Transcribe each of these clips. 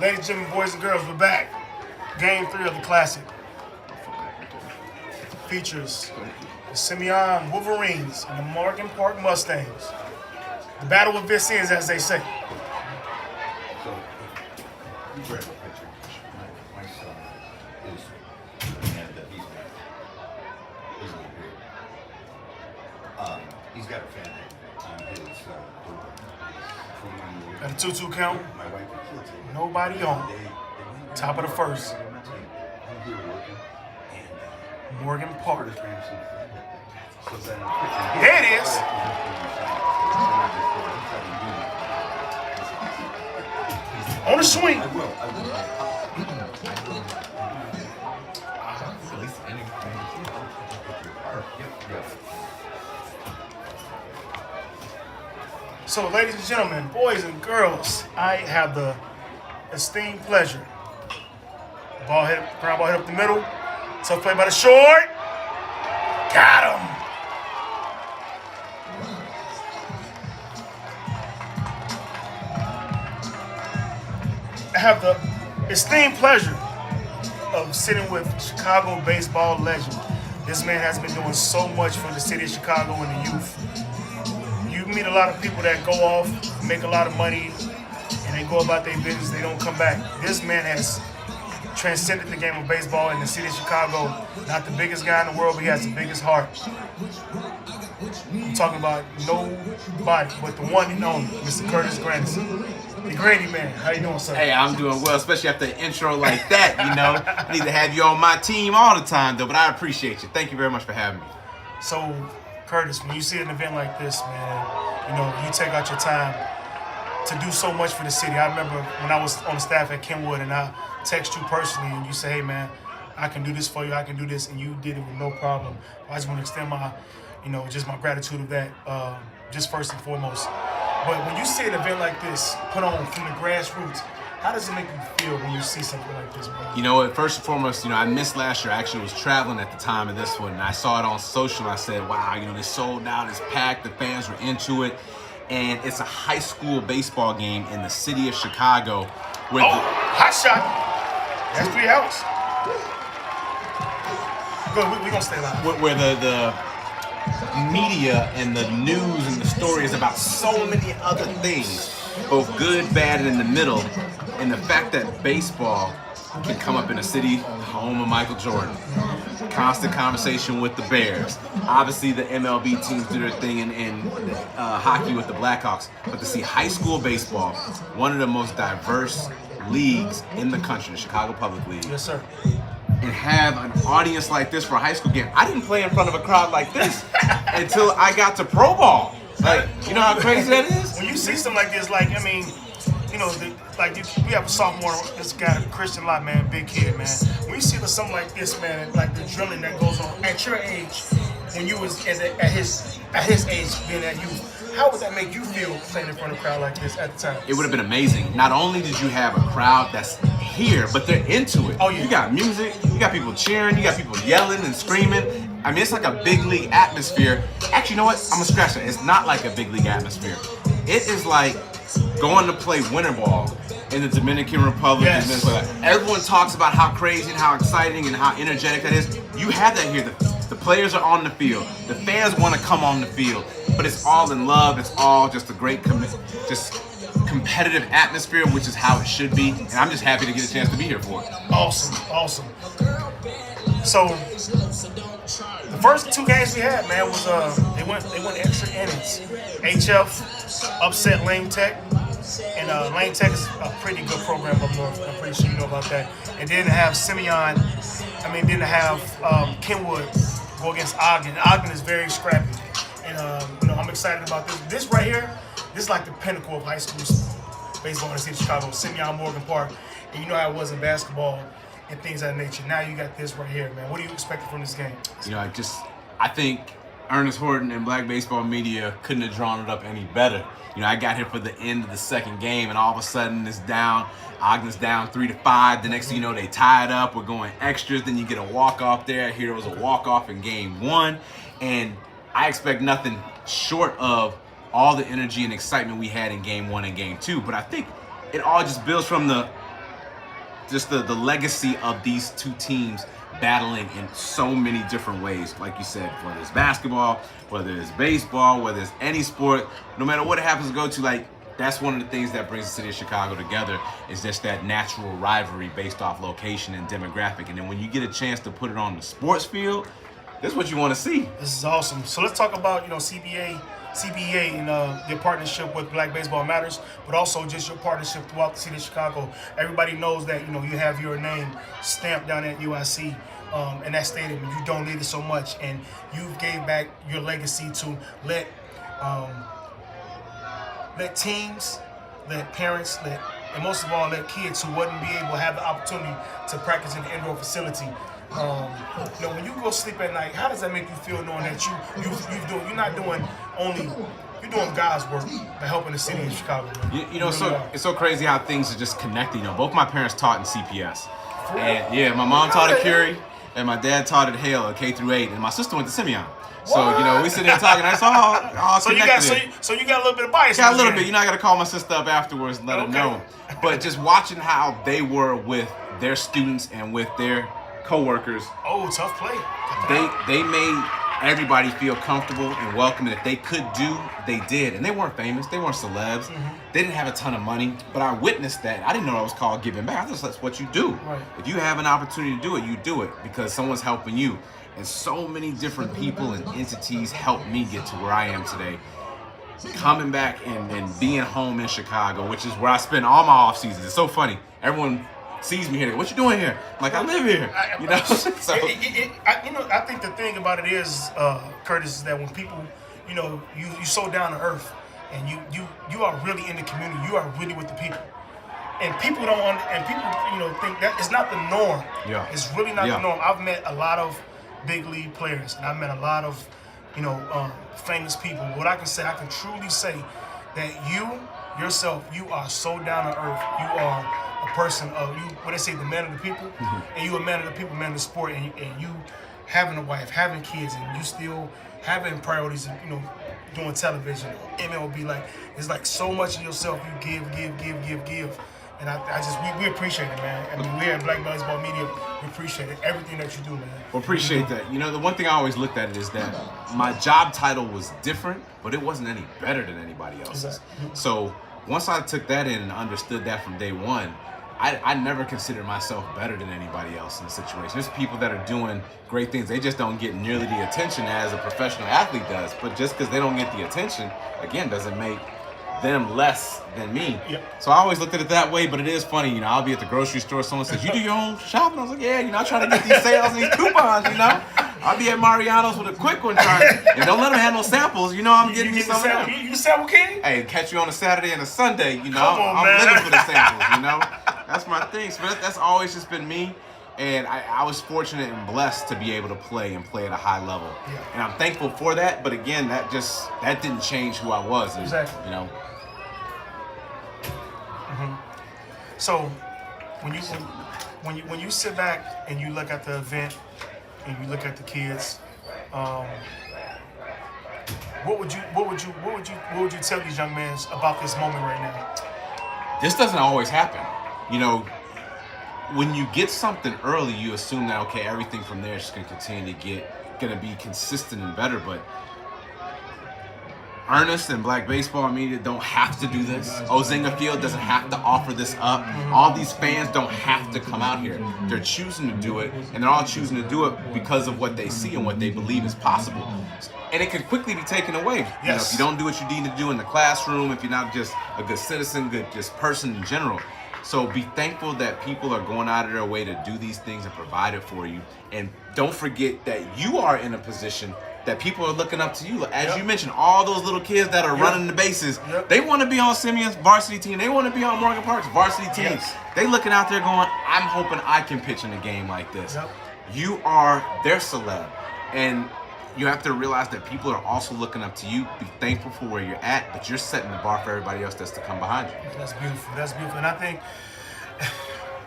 Ladies and gentlemen, boys and girls, we're back. Game 3 of the Classic features the Simeon Wolverines and the Morgan Park Mustangs. The battle of this ends, as they say. So, you read the picture. My son is the man that he's not. He's not here. He's got a family on his door. From when we were- At a 2-2 count, My wife and kids. nobody on. Top of the first. I'm here working, and Morgan Park. Curtis Granderson. So then, There it is. On the swing. I will. So, ladies and gentlemen, boys and girls, I have the esteemed pleasure. Ground ball hit up the middle. Tough play by the short. Got him. I have the esteemed pleasure of sitting with Chicago baseball legend. This man has been doing so much for the city of Chicago and the youth. You meet a lot of people that go off, make a lot of money, and they go about their business, they don't come back. This man has transcended the game of baseball in the city of Chicago. Not the biggest guy in the world, but he has the biggest heart. I'm talking about nobody but the one and only Mr. Curtis Granderson. The Grady man. How you doing, sir? Hey, I'm doing well, especially after an intro like that, you know. I need to have you on my team all the time, though, but I appreciate you. Thank you very much for having me. So, Curtis, when you see an event like this, man, you know, you take out your time to do so much for the city. I remember when I was on the staff at Kenwood and I text you personally and you say, hey, man, I can do this for you, I can do this, and you did it with no problem. I just want to extend my, you know, just my gratitude of that, just first and foremost. But when you see an event like this put on from the grassroots, how does it make you feel when you see something like this, man? You know what, first and foremost, you know, I missed last year. I actually was traveling at the time of this one, and I saw it on social, and I said, wow, you know, they sold out, it's packed, the fans were into it, and it's a high school baseball game in the city of Chicago. With hot shot. That's 3 outs. Good, we're going to stay live. Where the media and the news and the story is about so many other things, both good, bad, and in the middle. And the fact that baseball can come up in a city home of Michael Jordan. Constant conversation with the Bears. Obviously, the MLB teams do their thing in hockey with the Blackhawks. But to see high school baseball, one of the most diverse leagues in the country, the Chicago Public League. Yes, sir. And have an audience like this for a high school game. I didn't play in front of a crowd like this until I got to pro ball. Like, you know how crazy that is? When you see something like this, like, I mean, you know, we have a sophomore, this guy, Christian Lott, man, big kid, man. When you see something like this, man, like the drilling that goes on at your age, when you was at his age, being at youth, how would that make you feel playing in front of a crowd like this at the time? It would have been amazing. Not only did you have a crowd that's here, but they're into it. Oh, yeah. You got music, you got people cheering, you got people yelling and screaming. I mean, it's like a big league atmosphere. Actually, you know what? I'm gonna scratch that. It's not like a big league atmosphere. It is like going to play winter ball in the Dominican Republic. Yes. Everyone talks about how crazy and how exciting and how energetic that is. You have that here. The players are on the field. The fans want to come on the field. But it's all in love. It's all just a great competitive atmosphere, which is how it should be. And I'm just happy to get a chance to be here for it. Awesome, awesome. So the first 2 games we had, man, was they went extra innings. HF upset Lane Tech, and Lane Tech is a pretty good program up north. I'm pretty sure you know about that. And then to have Kenwood go against Ogden. Ogden is very scrappy, and you know, I'm excited about this. This right here, this is like the pinnacle of high school baseball in the city of Chicago, Simeon Morgan Park. And you know how it was in basketball and things of that nature. Now you got this right here, man. What are you expecting from this game? You know, I think Ernest Horton and Black Baseball Media couldn't have drawn it up any better. You know, I got here for the end of the second game, and all of a sudden it's down. Ogden's down 3-5. The next thing you know, they tie it up. We're going extras. Then you get a walk-off there. Here was a walk-off in game 1. And I expect nothing short of all the energy and excitement we had in game 1 and game 2. But I think it all just builds from the just the legacy of these two teams battling in so many different ways. Like you said, whether it's basketball, whether it's baseball, whether it's any sport, no matter what it happens to go to, like, that's one of the things that brings the city of Chicago together, is just that natural rivalry based off location and demographic. And then when you get a chance to put it on the sports field, this is what you want to see. This is awesome. So let's talk about, CBA and your partnership with Black Baseball Matters, but also just your partnership throughout the city of Chicago. Everybody knows that, you have your name stamped down at UIC. In that stadium, you donated so much, and you gave back your legacy to let teams, let parents, and most of all, let kids who wouldn't be able to have the opportunity to practice in the indoor facility. When you go sleep at night, how does that make you feel, knowing that you're doing God's work by helping the city of Chicago? It's so crazy how things are just connected. Both my parents taught in CPS, and yeah, my mom taught at Curie, and my dad taught at Hale, K through 8, and my sister went to Simeon. So, we sit there talking, that's all so connected. So you got a little bit of bias. Got a little bit. I got to call my sister up afterwards and let her know. But just watching how they were with their students and with their coworkers. Oh, tough play. They made everybody feel comfortable and welcome. And if they could do, they did. And they weren't famous. They weren't celebs. Mm-hmm. They didn't have a ton of money. But I witnessed that. I didn't know it was called giving back. I just, that's what you do. Right. If you have an opportunity to do it, you do it because someone's helping you. And so many different people and entities helped me get to where I am today. Coming back and being home in Chicago, which is where I spend all my off seasons. It's so funny. Everyone sees me here. What you doing here? I'm like, I live here. So I think the thing about it is, Curtis, is that when people, you so down to earth, and you are really in the community. You are really with the people. And people think that it's not the norm. Yeah. It's really not the norm. I've met a lot of big league players, and I've met a lot of, famous people. What I can truly say that you yourself, you are so down to earth. You are a person of the man of the people, and you a man of the people, man of the sport, and you having a wife, having kids, and you still having priorities, doing television, MLB, it's like so much of yourself you give. And we appreciate it, man. I mean, we at Black Baseball Media, we appreciate it, everything that you do, man. Well, appreciate that. The one thing I always looked at it is that my job title was different, but it wasn't any better than anybody else's. Exactly. So once I took that in and understood that from day one, I never considered myself better than anybody else in the situation. There's people that are doing great things. They just don't get nearly the attention as a professional athlete does. But just because they don't get the attention, again, doesn't make them less than me. Yep. So I always looked at it that way, but it is funny, I'll be at the grocery store, someone says, you do your own shopping? I was like, yeah, I try to get these sales and these coupons, I'll be at Mariano's with a quick one and don't let them have no samples, I'm getting these some. You sample king? Hey, catch you on a Saturday and a Sunday, Come on, I'm man. living for the samples, That's my thing. So that's always just been me. And I was fortunate and blessed to be able to play at a high level. Yeah. And I'm thankful for that, but again, that didn't change who I was. Exactly. So, when you sit back and you look at the event and you look at the kids, what would you tell these young men about this moment right now? This doesn't always happen. When you get something early, you assume that everything from there is just gonna continue to be consistent and better, but Ernest and Black Baseball Media don't have to do this. Ozinga Field doesn't have to offer this up. All these fans don't have to come out here. They're choosing to do it, and they're all choosing to do it because of what they see and what they believe is possible. And it can quickly be taken away. Yes. If you don't do what you need to do in the classroom, if you're not just a good citizen, good just person in general. So be thankful that people are going out of their way to do these things and provide it for you. And don't forget that you are in a position that people are looking up to you. As you mentioned, all those little kids that are running the bases, they want to be on Simeon's varsity team. They want to be on Morgan Park's varsity team. Yes. They looking out there going, I'm hoping I can pitch in a game like this. Yep. You are their celeb. And you have to realize that people are also looking up to you. Be thankful for where you're at, but you're setting the bar for everybody else that's to come behind you. That's beautiful. And I think,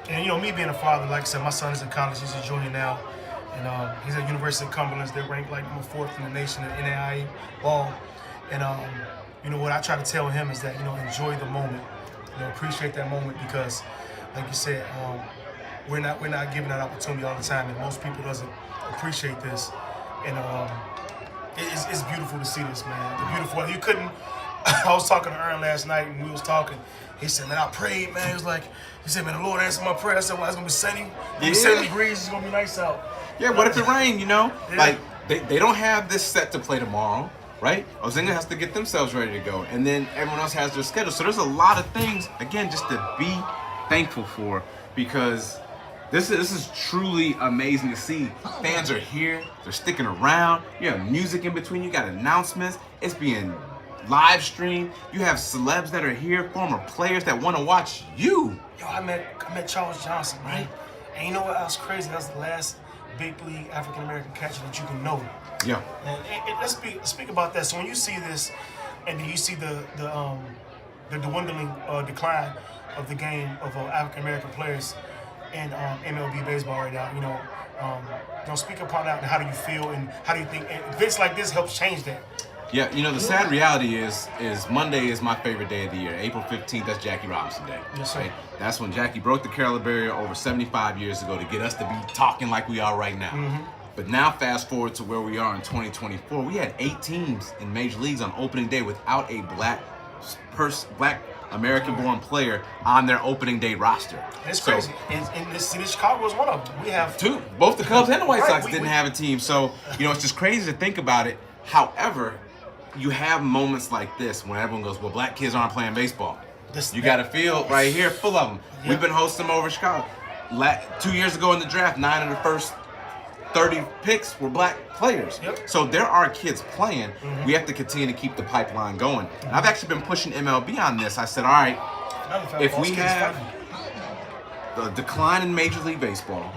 and me being a father, like I said, my son is in college. He's a junior now. And he's at University of Cumberland. They're ranked like number 4th in the nation in NAIA ball. And what I try to tell him is that enjoy the moment. Appreciate that moment because, like you said, we're not given that opportunity all the time, and most people doesn't appreciate this. And it's beautiful to see this, man. The beautiful. You couldn't. I was talking to Aaron last night, and we was talking. He said, "Man, I prayed, man." He said, "Man, the Lord answered my prayer." I said, "Well, it's gonna be sunny. It's gonna be 70 degrees. It's gonna be nice out." Yeah, what if it rained, you know? Yeah. Like, they don't have this set to play tomorrow, right? Ozinga has to get themselves ready to go. And then everyone else has their schedule. So there's a lot of things, again, just to be thankful for, because this is truly amazing to see. Fans are here. They're sticking around. You have music in between. You got announcements. It's being live streamed. You have celebs that are here, former players that want to watch you. Yo, I met Charles Johnson, right? And you know what else crazy? That's the last big league African American catcher that you can know. Yeah. And let's speak about that. So when you see this, and then you see the dwindling decline of the game of African American players in MLB baseball right now, you know, speak upon that. And how do you feel, and how do you think events like this helps change that? Yeah, you know, the sad reality is Monday is my favorite day of the year. April 15th, that's Jackie Robinson Day. Yes, sir. Right? That's when Jackie broke the Carolina barrier over 75 years ago to get us to be talking like we are right now. Mm-hmm. But now fast forward to where we are in 2024. We had 8 teams in major leagues on opening day without a black American-born player on their opening day roster. It's crazy. And this city, Chicago is one of them. We have 2. Both the Cubs and the White Sox we didn't have a team. So, you know, it's just crazy to think about it. However, you have moments like this when everyone goes, well, black kids aren't playing baseball. You got a field right here full of them. Yep. We've been hosting them over Chicago. 2 years ago in the draft, 9 of the first 30 picks were black players. Yep. So there are kids playing. Mm-hmm. We have to continue to keep the pipeline going. And I've actually been pushing MLB on this. I said, all right, if we have the decline in Major League Baseball,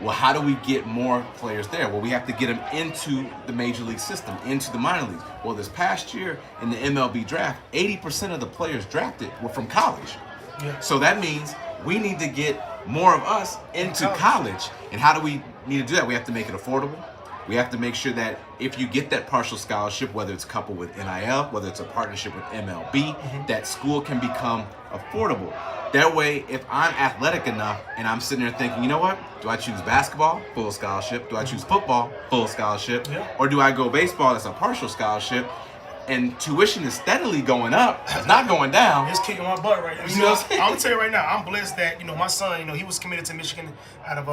well, how do we get more players there? Well, we have to get them into the Major League system, into the minor leagues. Well, this past year in the MLB draft, 80% of the players drafted were from college. Yeah. So that means we need to get more of us into college. And how do we need to do that? We have to make it affordable. We have to make sure that if you get that partial scholarship, whether it's coupled with NIL, whether it's a partnership with MLB, that school can become affordable. That way, if I'm athletic enough and I'm sitting there thinking, you know what? Do I choose basketball? Full scholarship. Do I choose football? Full scholarship. Yeah. Or do I go baseball? That's a partial scholarship. And tuition is steadily going up. It's not going down. It's kicking my butt right now. You know what I'm saying? I'm gonna tell you right now, I'm blessed that, you know, my son, you know, he was committed to Michigan out of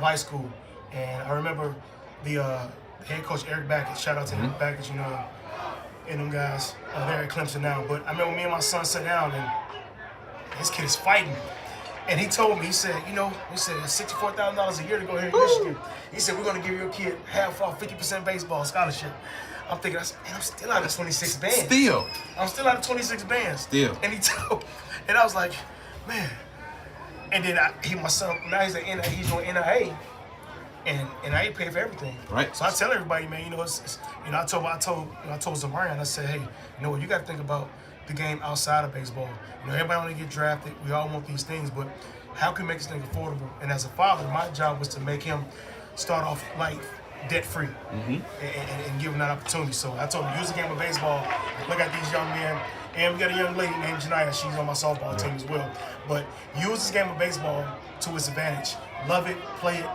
high school. And I remember the head coach Eric Backett, shout out to Eric Backett, you know, and them guys there at Clemson now. But I remember me and my son sat down, and this kid is fighting. And he told me, he said, $64,000 a year to go here in Michigan. He said, we're gonna give your kid half off, 50% baseball scholarship. I'm thinking, man, I'm still out of 26 bands. I'm still out of 26 bands. Still. And and I was like, man. And then my son, now he's doing NIA. And NIA pay for everything. Right. So I tell everybody, man, you know, I told Zamarian, I said, hey, you know what, you got to think about the game outside of baseball. You know, everybody want to get drafted. We all want these things, but how can we make this thing affordable? And as a father, my job was to make him start off life debt-free and give him that opportunity. So I told him, use the game of baseball. Look at these young men. And we got a young lady named Janiyah. She's on my softball team as well. But use this game of baseball to its advantage. Love it, play it,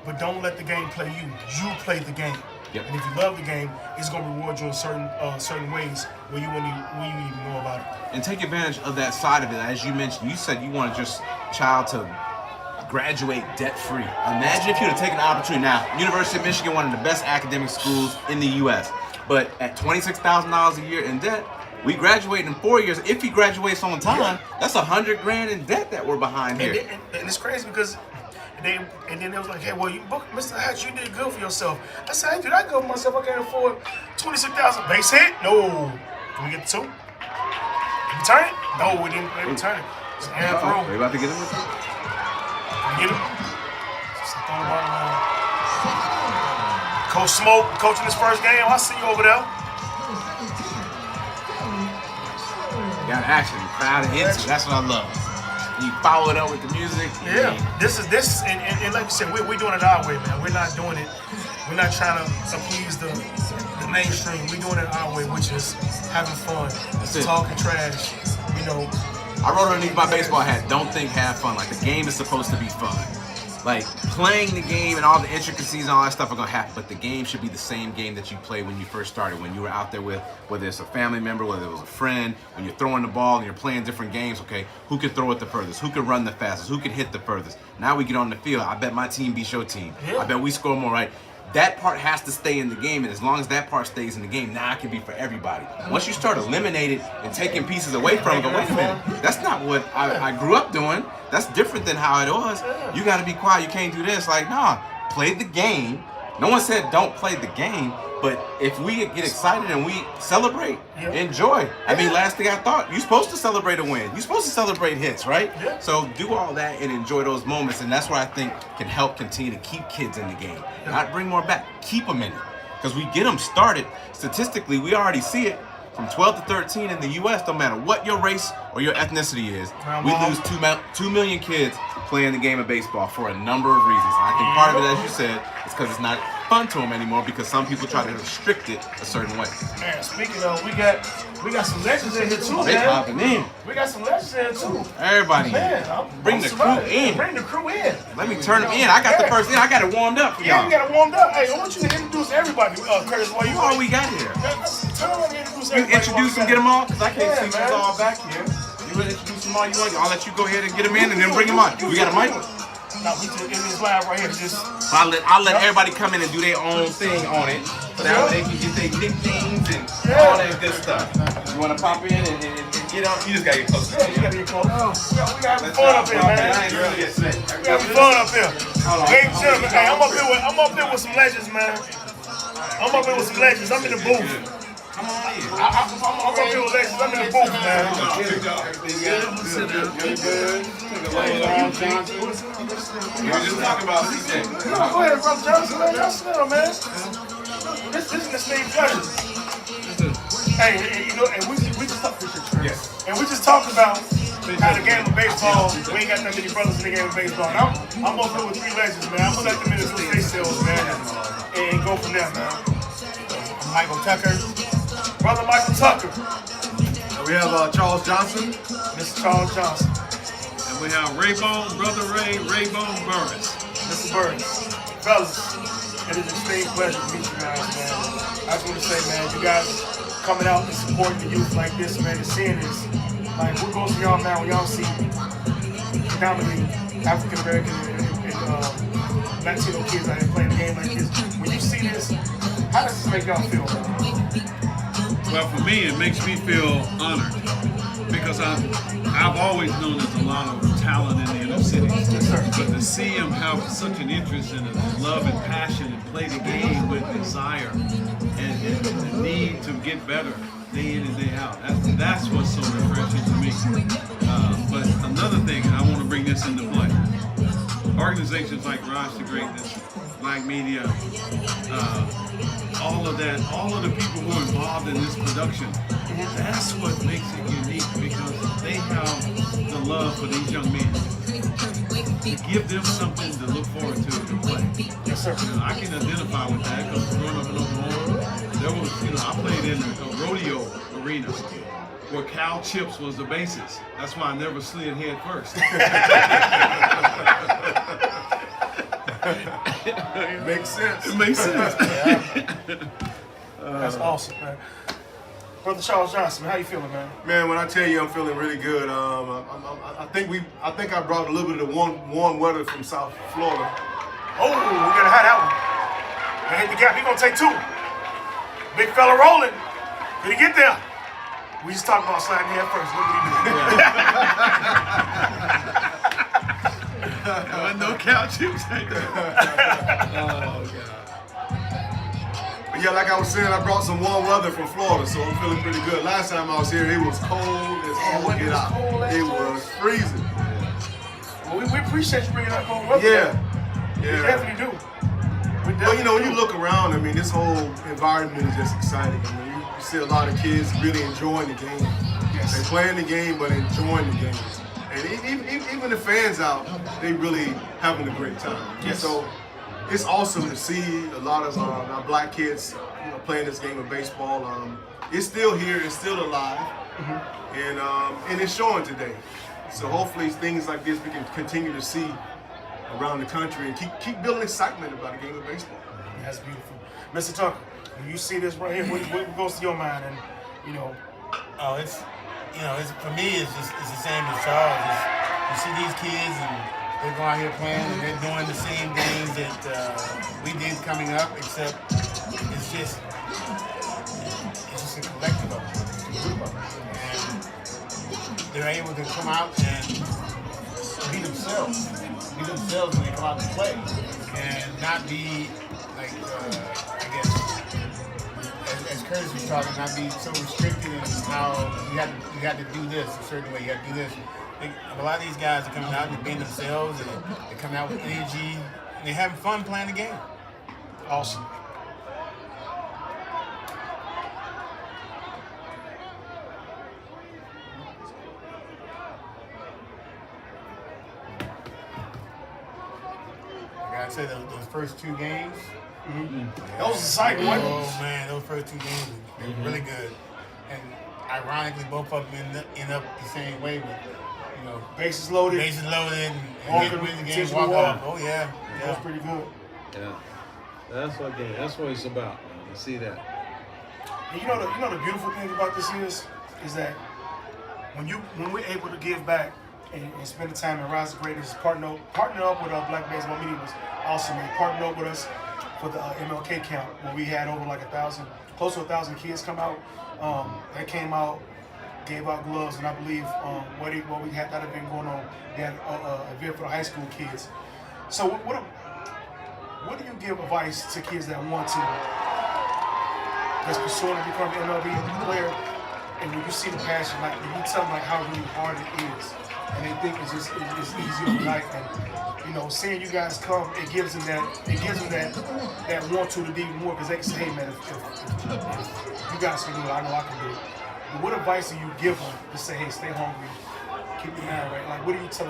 but don't let the game play you. You play the game. Yep. And if you love the game, it's going to reward you in certain ways where you even know about it. And take advantage of that side of it. As you mentioned, you said you wanted your child to graduate debt-free. Imagine if you would have taken the opportunity. Now, University of Michigan, one of the best academic schools in the U.S., but at $26,000 a year in debt, we graduate in 4 years. If he graduates on time, that's $100,000 in debt that we're behind here. And it's crazy because then they was like, hey, well, you booked Mr. Hatch, you did good for yourself. I said, hey, dude, I go for myself. I can't afford $26,000 base hit. No. Can we get the 2? Did we turn it? No, we didn't return it. It's an air throw. They about to get him. Can we get him? Just throwing the ball around. Coach Smoke coaching his first game. I see you over there. Got action, crowd and energy. That's what I love. You follow it up with the music. Yeah, this is and like you said, we're doing it our way, man. We're not doing it. We're not trying to appease the mainstream. We're doing it our way, which is having fun, talking trash, you know, I wrote underneath my baseball hat, don't think, have fun. Like, the game is supposed to be fun. Like, playing the game and all the intricacies and all that stuff are going to happen, but the game should be the same game that you played when you first started, when you were out there with, whether it's a family member, whether it was a friend, when you're throwing the ball and you're playing different games, okay, who can throw it the furthest, who can run the fastest, who can hit the furthest. Now we get on the field, I bet my team beats your team. I bet we score more, right? That part has to stay in the game, and as long as that part stays in the game, now it can be for everybody. Once you start eliminating and taking pieces away from it, go, wait a minute, that's not what I grew up doing. That's different than how it was. You got to be quiet. You can't do this. Like, nah, play the game. No one said don't play the game, but if we get excited and we celebrate, enjoy. I mean, last thing I thought, you're supposed to celebrate a win. You're supposed to celebrate hits, right? So do all that and enjoy those moments, and that's what I think can help continue to keep kids in the game. Not bring more back, keep them in it. Because we get them started, statistically, we already see it. From 12 to 13 in the U.S., no matter what your race or your ethnicity is, we lose 2 million kids playing the game of baseball for a number of reasons. And I think part of it, as you said, is because it's not fun to them anymore because some people try to restrict it a certain way. Man, speaking of, we got some legends in here too, They popping in. We got some legends in here too. Everybody Man, bring the crew in. Bring the crew in. Let me turn them in. I got the first in. I got it warmed up for y'all. You got it warmed up. Hey, I want you to introduce everybody, Curtis. While you all we got here. Turn around and introduce You everybody. introduce them, get them all, because I can't see man. who's all back here. You want to introduce them all you want? I'll let you go ahead and get them in and then bring them on. We got a mic? No, we just in this live right here. Just I'll let everybody come in and do their own thing on it. So that way they can get their nicknames and all that good stuff. You want to pop in and get on? You just got to get close. you gotta get close. We got fun up here, man. We having fun up here. Ladies and gentlemen, hey, I'm up here with some legends, man. I'm up here with some legends. I'm in the booth. I'm up here with legends. I'm in the booth, man. We were just talking about CJ. Go ahead, Brother Johnson, man. Y'all sit down, man. This is the same pleasure. Hey, you know, and we just talked and we just talked about how the game of baseball. We ain't got that many brothers in the game of baseball. And I'm up here with 3 legends, man. I'm gonna let them introduce themselves, man, and go from there, man. Michael Tucker, Brother Michael Tucker. We have Charles Johnson. Mr. Charles Johnson. And we have Raybone, Brother Raybone Burris. Mr. Burris. Fellas, it is a extreme pleasure to meet you guys, man. I just want to say, man, you guys coming out and supporting the youth like this, man, and seeing this. Like, what goes to y'all now when y'all see predominantly African American and Latino kids out here playing a game like this? When you see this, how does this make y'all feel? Well, for me, it makes me feel honored because I've always known there's a lot of talent in the inner cities. Yes, sir. But to see them have such an interest in it, love and passion, and play the game with desire and the need to get better day in and day out, that's what's so refreshing to me. But another thing, and I want to bring this into play, organizations like Rise to Greatness, Black Media, all of that, all of the people who are involved in this production, that's what makes it unique because they have the love for these young men. To give them something to look forward to play. Yes, sir. You know, I can identify with that because growing up in Oklahoma, there was, I played in a rodeo arena where Cal Chips was the basis. That's why I never slid head first. Makes sense. It makes sense. That's awesome, man. Brother Charles Johnson, how you feeling, man? Man, when I tell you I'm feeling really good, I think I brought a little bit of warm weather from South Florida. Oh, we're gonna have that one. Man, hit the gap. He gonna take 2. Big fella rolling. Did he get there? We just talked about sliding head first. Look what he did. No Cal Chips. Oh, God. But yeah, like I was saying, I brought some warm weather from Florida, so I'm feeling pretty good. Last time I was here, it was cold as all get out. It was freezing. Well, we appreciate you bringing that cold weather. Yeah. We definitely do. Well, when you look around, I mean, this whole environment is just exciting. I mean, you see a lot of kids really enjoying the game. Yes. They're playing the game, but enjoying the game. And even the fans out, they really having a great time. Yes. So, it's awesome to see a lot of our black kids, playing this game of baseball. It's still here, it's still alive, and it's showing today. So hopefully things like this we can continue to see around the country and keep building excitement about the game of baseball. That's beautiful. Mr. Tucker, when you see this right here, what goes to your mind? And Oh, it's for me, it's the same as Charles. You see these kids and they're going out here playing and they're doing the same things that we did coming up, except it's just a collective of them, it's a group of them. And they're able to come out and be themselves when they come out and play, and not be like, I guess, as Curtis was talking, not be so restricted in how you had to do this a certain way, you had to do this. A lot of these guys are coming out and they're being themselves, and they're coming out with energy, and they're having fun playing the game. awesome. Like I said, those first two games. That was exciting, wasn't it? Oh man, those first two games were really good, and ironically, both of them end up the same way. With, Bases loaded. bases loaded, Walker, and win the game, intentional walk walk. off. Oh yeah, That was pretty good. Yeah. That's what it's about, man. You see that. And you know the beautiful thing about this is that when we're able to give back and spend the time and rise to greatness, partner up with our Black Baseball Media was awesome. They partnered up with us for the MLK count where we had over like close to 1,000 kids come out. They came out, gave out gloves, and I believe what we had that event going on, they had an event for the high school kids. So what do you give advice to kids that want to, that's pursuing to become an MLB player, and when you see the passion, like when you tell them like how really hard it is, and they think it's easy overnight, and seeing you guys come, it gives them that want to do more, because they can say, hey man, if you guys can do it, I know I can do it. But what advice do you give them to say, hey, stay hungry, keep your mind right? Like, what do you tell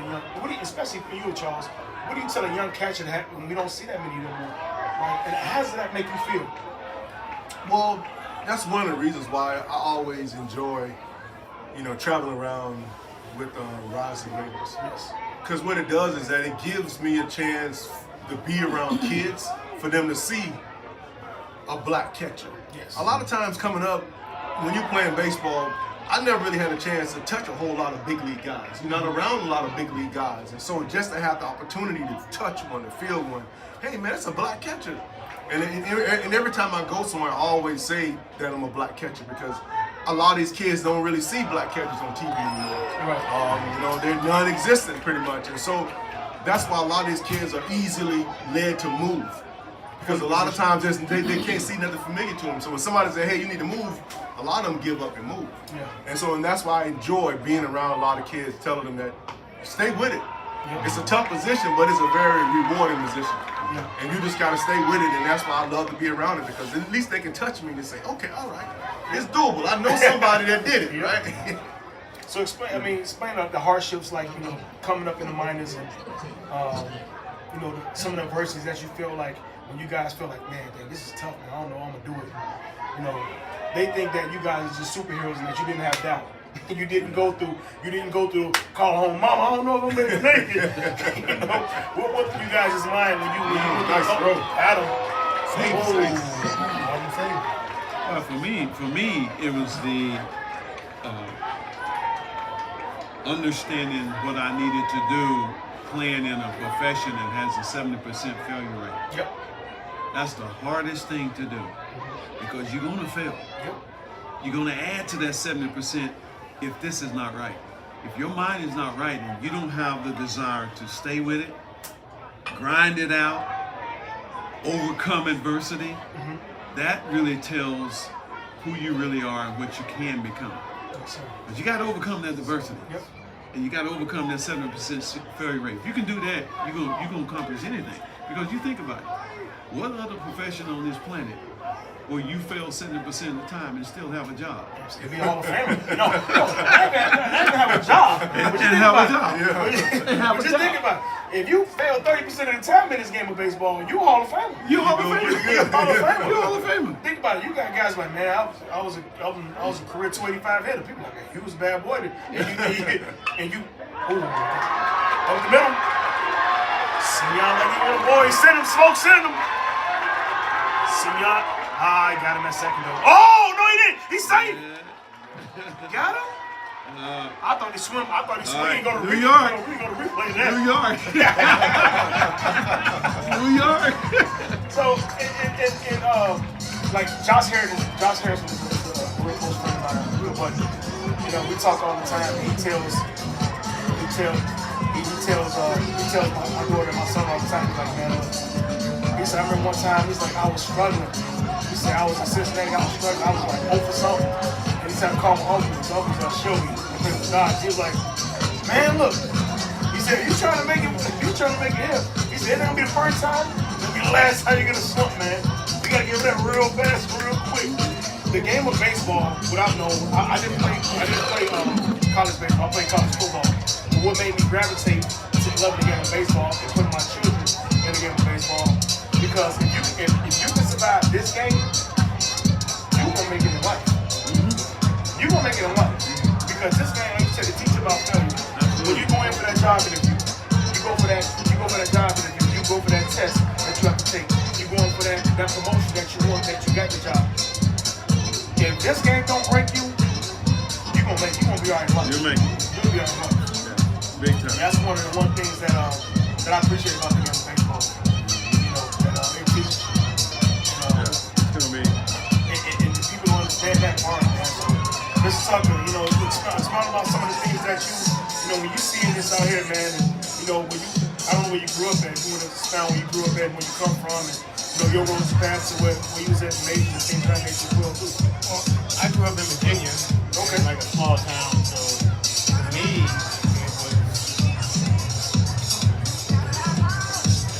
especially for you, Charles, what do you tell a young catcher that when we don't see that many no more? Right? And how does that make you feel? Well, that's one of the reasons why I always enjoy, traveling around with Rising Raiders. Yes. Because what it does is that it gives me a chance to be around kids, for them to see a black catcher. Yes. A lot of times coming up, when you're playing baseball, I never really had a chance to touch a whole lot of big league guys. You're not around a lot of big league guys. And so just to have the opportunity to touch one, to feel one, hey man, it's a black catcher. And every time I go somewhere, I always say that I'm a black catcher, because a lot of these kids don't really see black catchers on TV anymore. Right. They're non-existent pretty much. And so that's why a lot of these kids are easily led to move. Because a lot of times they can't see nothing familiar to them. So when somebody says, hey, you need to move, a lot of them give up and move. Yeah. And that's why I enjoy being around a lot of kids, telling them that stay with it. Yeah. It's a tough position, but it's a very rewarding position. Yeah. And you just got to stay with it, and that's why I love to be around it, because at least they can touch me and say, okay, all right, it's doable. I know somebody that did it, right? So explain the hardships, like, coming up in the minors, and some of the adversities that you feel like, when you guys feel like, man, dang, this is tough, man, I don't know I'm gonna do it. They think that you guys are just superheroes and that you didn't have doubt. You didn't go through call home, Mom, I don't know if I'm gonna make it. What went through you guys' mind when you Nice throw. Adam? Well, for me, it was the understanding what I needed to do playing in a profession that has a 70% failure rate. Yep. That's the hardest thing to do, because you're gonna fail. Yep. You're gonna add to that 70% if this is not right. If your mind is not right and you don't have the desire to stay with it, grind it out, overcome adversity, that really tells who you really are and what you can become. Yes, sir. But you gotta overcome that adversity. Yep. And you gotta overcome that 70% failure rate. If you can do that, you're gonna accomplish anything. Because you think about it, what other profession on this planet or you fail 70% of the time and still have a job. It'd be all the family. No, I ain't have a job. And have a job. But just think about it. If you fail 30% of the time in this game of baseball, you Hall of Fame. You Hall of Famer. You Hall of Famer. You Hall of Famer. Think about it. You got guys like, man, I was a career 285 hitter. People like, man, you was a bad boy. And you, over the middle. Simeon like he want a boy. Send him, Smoke, send him. Simeon, I got him at second though. Oh, no, he didn't. He saved. Got him? I thought he swim. I thought he swim. He New York. We going to replay that. New York. New York. So, like Josh Harris is a real close friend of mine, real buddy. You know, we talk all the time. He tells my daughter and my son all the time. He's like, man, he said, I remember one time, he's like, I was struggling. He said, I was in Cincinnati, I was struggling. I was like, 0 for something. And he said, I called my uncle. His uncle said, show me. He was like, man, look. He said, you trying to make it here. He said, it's going to be the first time. It'll be the last time you're going to slump, man. You got to give that real fast, real quick. The game of baseball, without knowing, I didn't play college baseball. I played college football. But what made me gravitate to love the game of baseball and putting my children in the game of baseball, because if you can survive this game, you're gonna make it in life. You're gonna make it in life. Because this game, like you said, it teaches about failure. When you go in for that job interview, you go for that job interview, you go for that test that you have to take. You go in for that promotion that you want, that you got the job. If this game don't break you, you're gonna be all right in life. You'll make it. You'll be all right in life. Yeah. Big time. That's one of the things that I appreciate about the game of baseball. You know, that they teach. It's gonna be. And people don't understand that part, man. So, Mr. Tucker, you know, expound about some of the things that you know, when you see this out here, man. And, you know, I don't know where you grew up at. You want to expound where you grew up at, where you come from, and you know your roads paths to where you was at major, the same time that you will too. Well, I grew up in Virginia. Okay. Like a small town, so for me, it was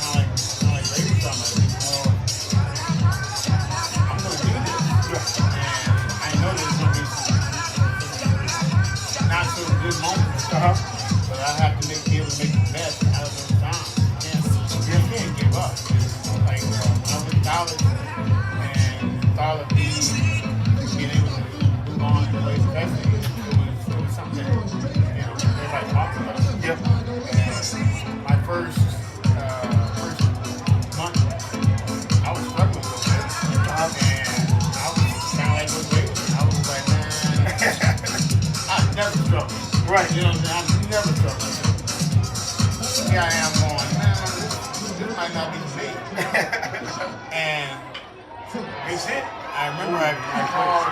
kind of like lady summer. I'm going to do this. And I know there's going to be some not so good moments. But I have to be able to make the best out of those times. You can't give up. Like when I was in college and thought of being able to move on and play professionally, it was something that everybody talks about. Yep. And my first month, I was struggling with it. And I was kind of like with Waverly. I was like, man, I've never struggled. Right. You know what I'm saying? I've never struggled. Here I am going, man, this might not be me. And It's it. I remember I called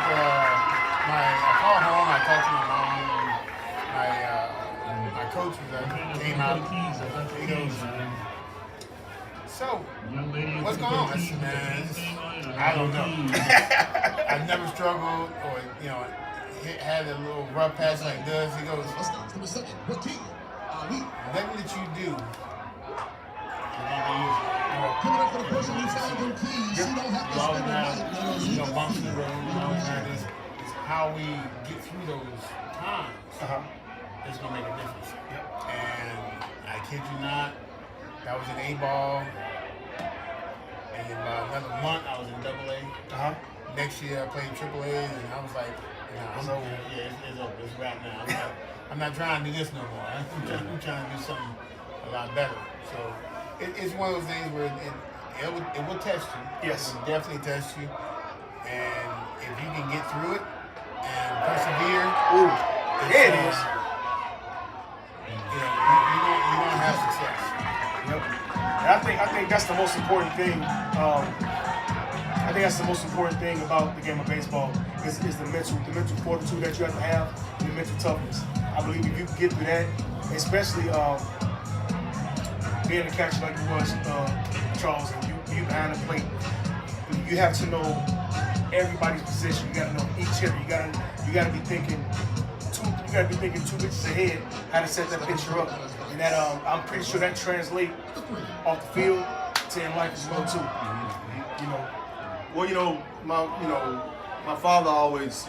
home. I talked to my mom. My coach came out. He goes, so what's going on? I said, man, I don't know. I've never struggled or had a little rough patch like this. He goes, nothing that you do. You always have, bumps in the road. You always have this. It's how we get through those times. It's gonna make a difference. And I kid you not, that was an A-ball. And in about another month, I was in AA. Next year, I played AAA, and I was like, nah, it's over. Yeah, it's over. It's wrapped now. I'm not trying to do this no more. I'm trying to do something a lot better. So it's one of those things where it will test you. Yes. It will definitely test you. And if you can get through it and persevere, There it is. You're gonna have success. Yep. And I think that's the most important thing. I think that's the most important thing about the game of baseball is the mental fortitude that you have to have, and the mental toughness. I believe if you can get through that, especially being a catcher like you was, Charles, and you behind the plate, you have to know everybody's position. You got to know each hitter. You got to be thinking two pitches ahead, how to set that pitcher up, and that I'm pretty sure that translates off the field to in life as well too. You know. Well, my father always,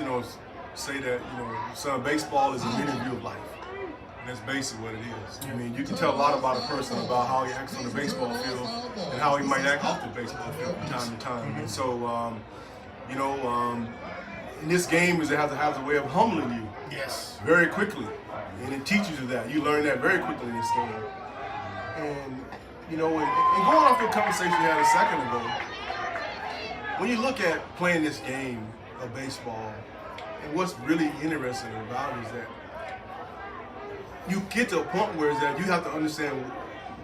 say that, son, baseball is an interview of life. And that's basically what it is. I mean, you can tell a lot about a person about how he acts on the baseball field and how he might act off the baseball field from time to time. And so, in this game it has a way of humbling you. Yes. Very quickly. And it teaches you that. You learn that very quickly in this game. And, and going off the conversation you had a second ago, when you look at playing this game of baseball, and what's really interesting about it is that you get to a point where is that you have to understand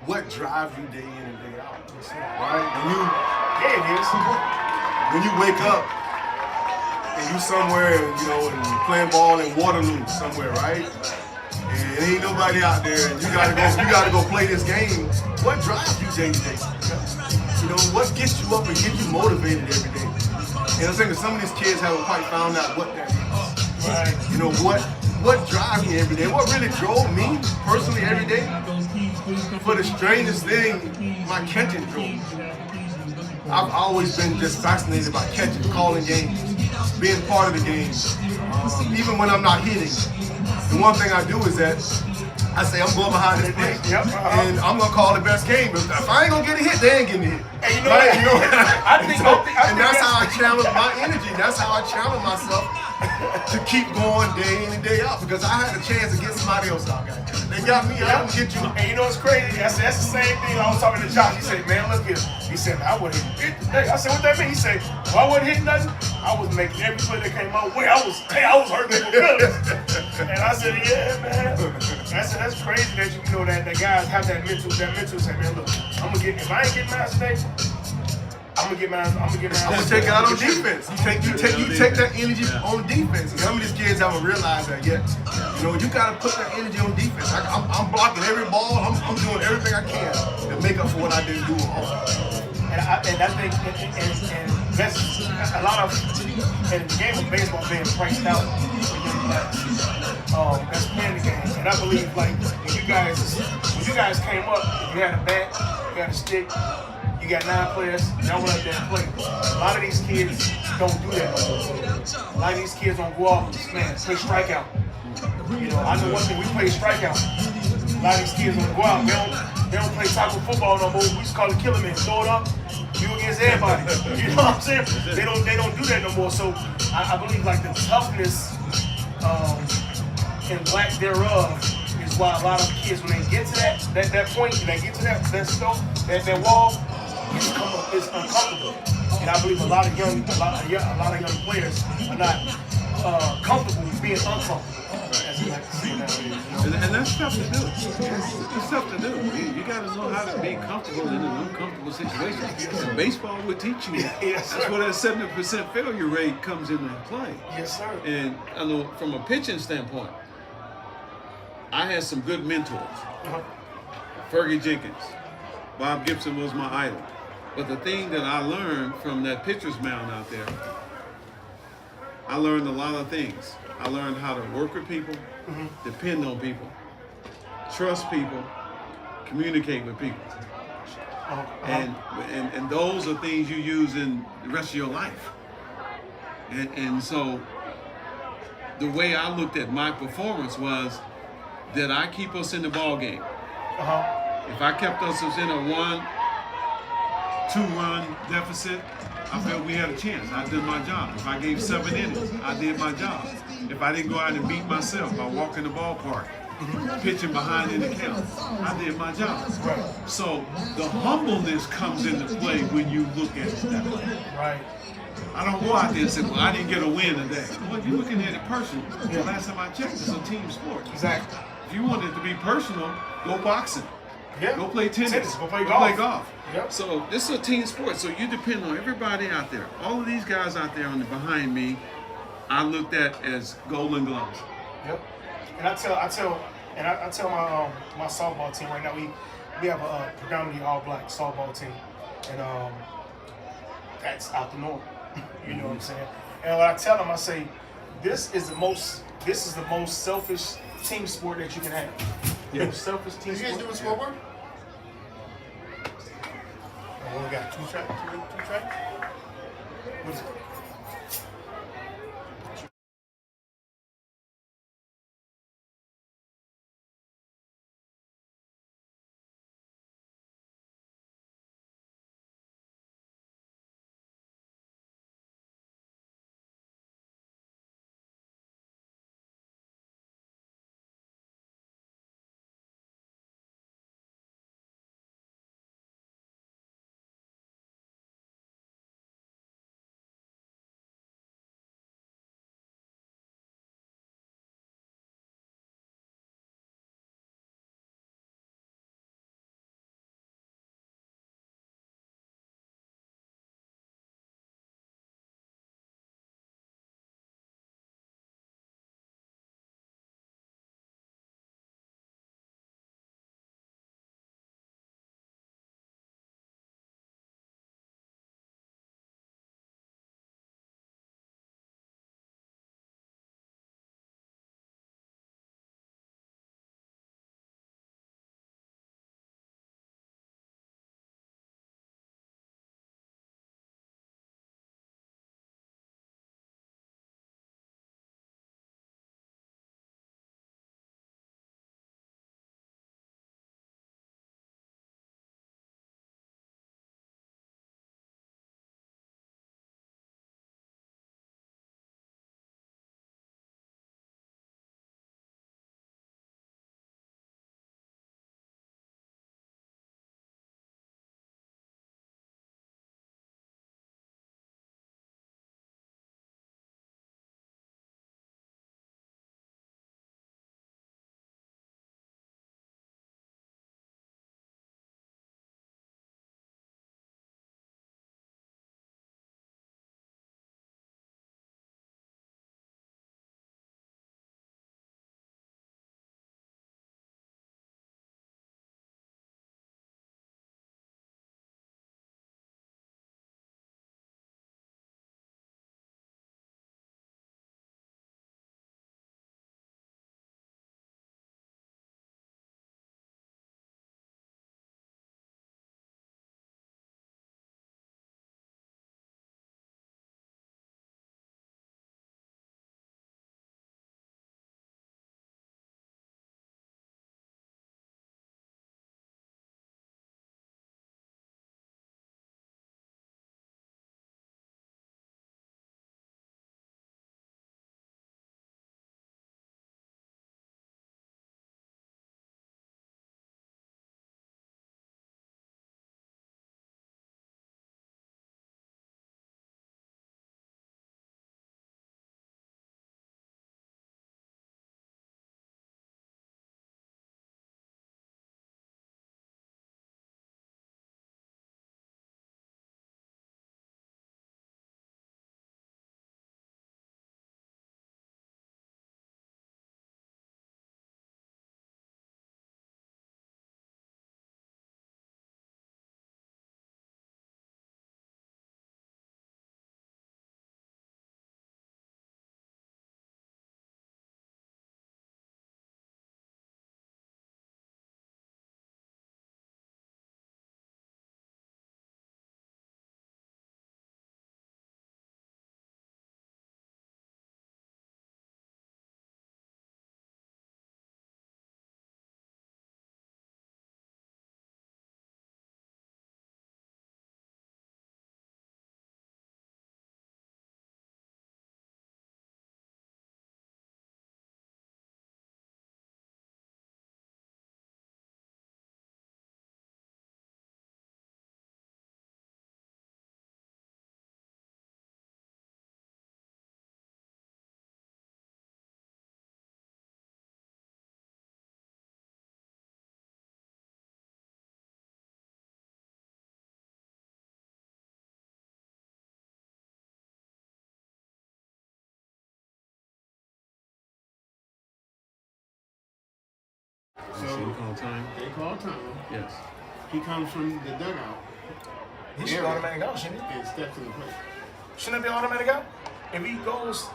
what drives you day in and day out. Right? Yeah, it is. When you wake up and you somewhere, and you're playing ball in Waterloo somewhere, right? And ain't nobody out there, and you gotta go play this game. What drives you day to day? What gets you up and gets you motivated every day? And I think that some of these kids haven't quite found out what that is. Right. What drives me every day? What really drove me personally every day? For the strangest thing, my catching drove me. I've always been just fascinated by catching, calling games, being part of the game, even when I'm not hitting. The one thing I do is that I say I'm going behind this plate, and I'm gonna call the best game. If I ain't gonna get a hit, they ain't getting a hit. And I think that's how I channel my energy. That's how I channel myself to keep going day in and day out, because I had a chance to get somebody else out. They got me. I'm gonna get you. And it's crazy. I said, that's the same thing. I was talking to Josh. He said, man, look here. He said, I would have hit today. I said, what that mean? He said, well, I wasn't hitting nothing. I was making every play that came my way. I was hurting people's feelings. And I said, yeah, man. I said, that's crazy that that guys have that mental say, man, look, if I ain't getting mine today, I'm gonna get mine. I'm gonna take it out on defense. You take that energy on defense. And some of these kids haven't realized that yet. You gotta put that energy on defense. I'm blocking every ball. I'm doing everything I can to make up for what I didn't do on offense. And I think and that's a lot of in the game of baseball being priced out for young players. That's playing the game. And I believe when you guys came up, you had a bat, you had a stick. You got 9 players, y'all went out there and played. A lot of these kids don't do that no more. A lot of these kids don't go out and play strikeout. I know one thing, we play strikeout. A lot of these kids don't go out. They don't play tackle football no more. We just call it killing man. Throw it up, you against everybody. You know what I'm saying? They don't do that no more. So I believe the toughness and lack thereof is why a lot of kids, when they get to that point, when they get to that scope, that wall, it's uncomfortable. And I believe a lot of young players are not comfortable being uncomfortable, as we like to say nowadays. And that's tough to do. It's tough to do. You got to know how to be comfortable in an uncomfortable situation. And baseball will teach you that. Yes, sir. That's where that 70% failure rate comes into play. Yes, sir. And I know from a pitching standpoint, I had some good mentors. Fergie Jenkins, Bob Gibson was my idol. But the thing that I learned from that pitcher's mound out there, I learned a lot of things. I learned how to work with people, depend on people, trust people, communicate with people. And those are things you use in the rest of your life. And so the way I looked at my performance was, did I keep us in the ball game? If I kept us in a 1-2 run deficit, I felt we had a chance. I did my job. If I gave 7 innings, I did my job. If I didn't go out and beat myself by walking the ballpark, pitching behind in the count, I did my job. So the humbleness comes into play when you look at it that way. Right. I don't go out there and say, well, I didn't get a win today. Well, you're looking at it personal. The last time I checked, it's a team sport. Exactly. If you want it to be personal, go boxing. Yeah. Go play tennis. Go play golf. Yep. So this is a team sport. So you depend on everybody out there. All of these guys out there behind me, I looked at as golden gloves. Yep. And I tell my softball team right now, we have a predominantly all-black softball team, and that's out the norm. You know what I'm saying? And when I tell them, I say, this is the most selfish team sport that you can have. Yeah. Selfish team You sport. guys doing scoreboard? We got 2 tracks. What is it? So you call time? They call time. Yes. He comes from the dugout. He should be automatic out, shouldn't he? And steps to the plate. Shouldn't it be automatic out? If he goes,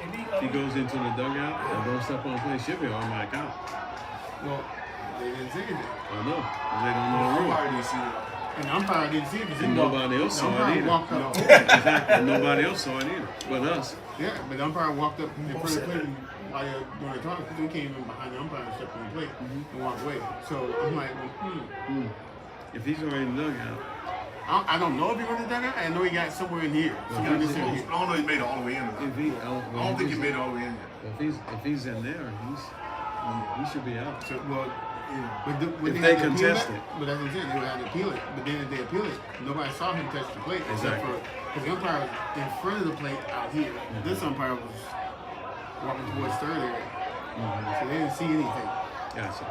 He goes into the dugout and don't step on the plate, should be automatic out. Well, they didn't see it. I know. They don't know the rule. Umpire didn't see it. And the umpire didn't see it because And nobody else the saw it umpire either. walked up. Exactly. Nobody else saw it either, but us. Yeah, but the umpire walked up in front of the said plate while they were talking. We came in behind the umpire and stepped on the plate and walked away. So I'm like, well, If he's already in the dugout, I don't know if he went to the dugout. I know he got somewhere in here. Somewhere in this I area. don't know if he made it all the way in. if he, I don't think he made it all the way in there. if he's in there, he should be out. So, well, but If they they had to appeal contest that, it. but that's what I'm saying. They would have to appeal it. But then if they appeal it, nobody saw him touch the plate. Exactly. Because the umpire was in front of the plate out here. This umpire was walking towards third area. So they didn't see anything. Gotcha.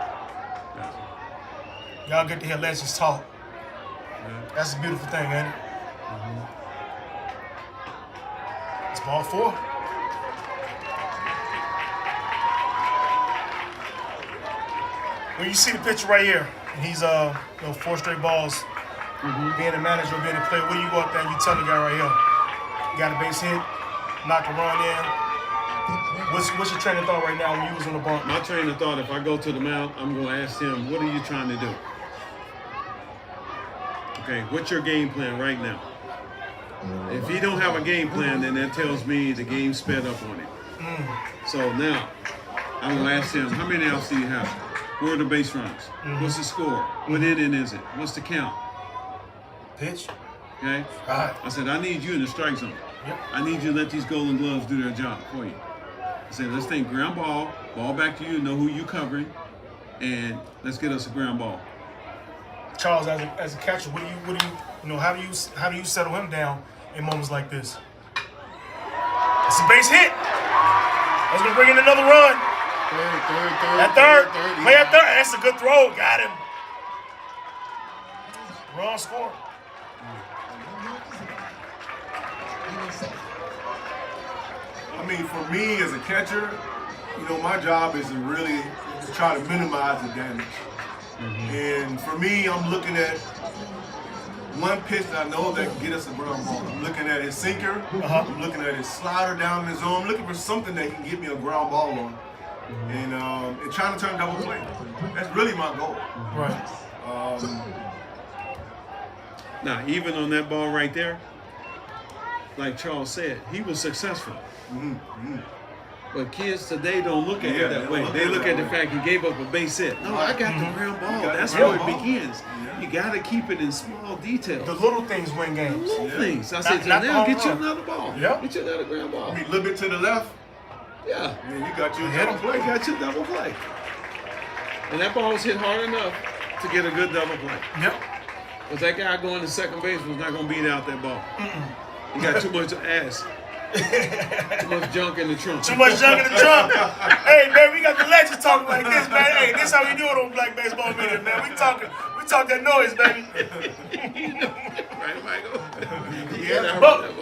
y'all get to hear legends talk. Yeah. That's a beautiful thing, ain't it? It's ball 4. When you see the picture right here, and he's 4 straight balls, being a manager or being a player, when you go up there and you tell the guy right here, you got a base hit, knock a run in. What's your train of thought right now when you was on the bump? My train of thought, if I go to the mound, I'm going to ask him, what are you trying to do? Okay, what's your game plan right now? If he don't have a game plan, then that tells me the game sped up on him. So now, I'm going to ask him, how many outs do you have? Where are the base runs? What's the score? What inning is it? What's the count? Pitch. Okay? Right. I said, I need you in the strike zone. Yep. I need you to let these golden gloves do their job for you. I said, let's think ground ball back to you, know who you covering, and let's get us a ground ball. Charles, as a catcher, what do you how do you settle him down in moments like this? It's a base hit. That's gonna bring in another run. At third. Play at third. That's a good throw. Got him. Wrong score. I mean, for me as a catcher, my job is to really try to minimize the damage. And for me, I'm looking at one pitch that I know that can get us a ground ball. I'm looking at his sinker. I'm looking at his slider down in the zone. I'm looking for something that can get me a ground ball on. And trying to turn double play. That's really my goal. Right. Now, even on that ball right there, like Charles said, he was successful. But kids today don't look at it that way. They look at the fact he gave up a base hit. No, I got the ground ball. That's where it begins. You got to keep it in small details. The little things win games. Little things. I said, Not the now home get you run. another ball. Yep. Get you another ground ball. I mean, a little bit to the left, Yeah. and you got your Hit double him. play. Got you double play. And that ball was hit hard enough to get a good double play. Yep. Because that guy going to second base was not going to beat out that ball. He got too much ass. Too much junk in the trunk. Too much junk in the trunk. Hey man, we got the legends talking like this, man. Hey, this how we do it on Black Baseball Minute, man. We talk that noise, baby. Right, Michael?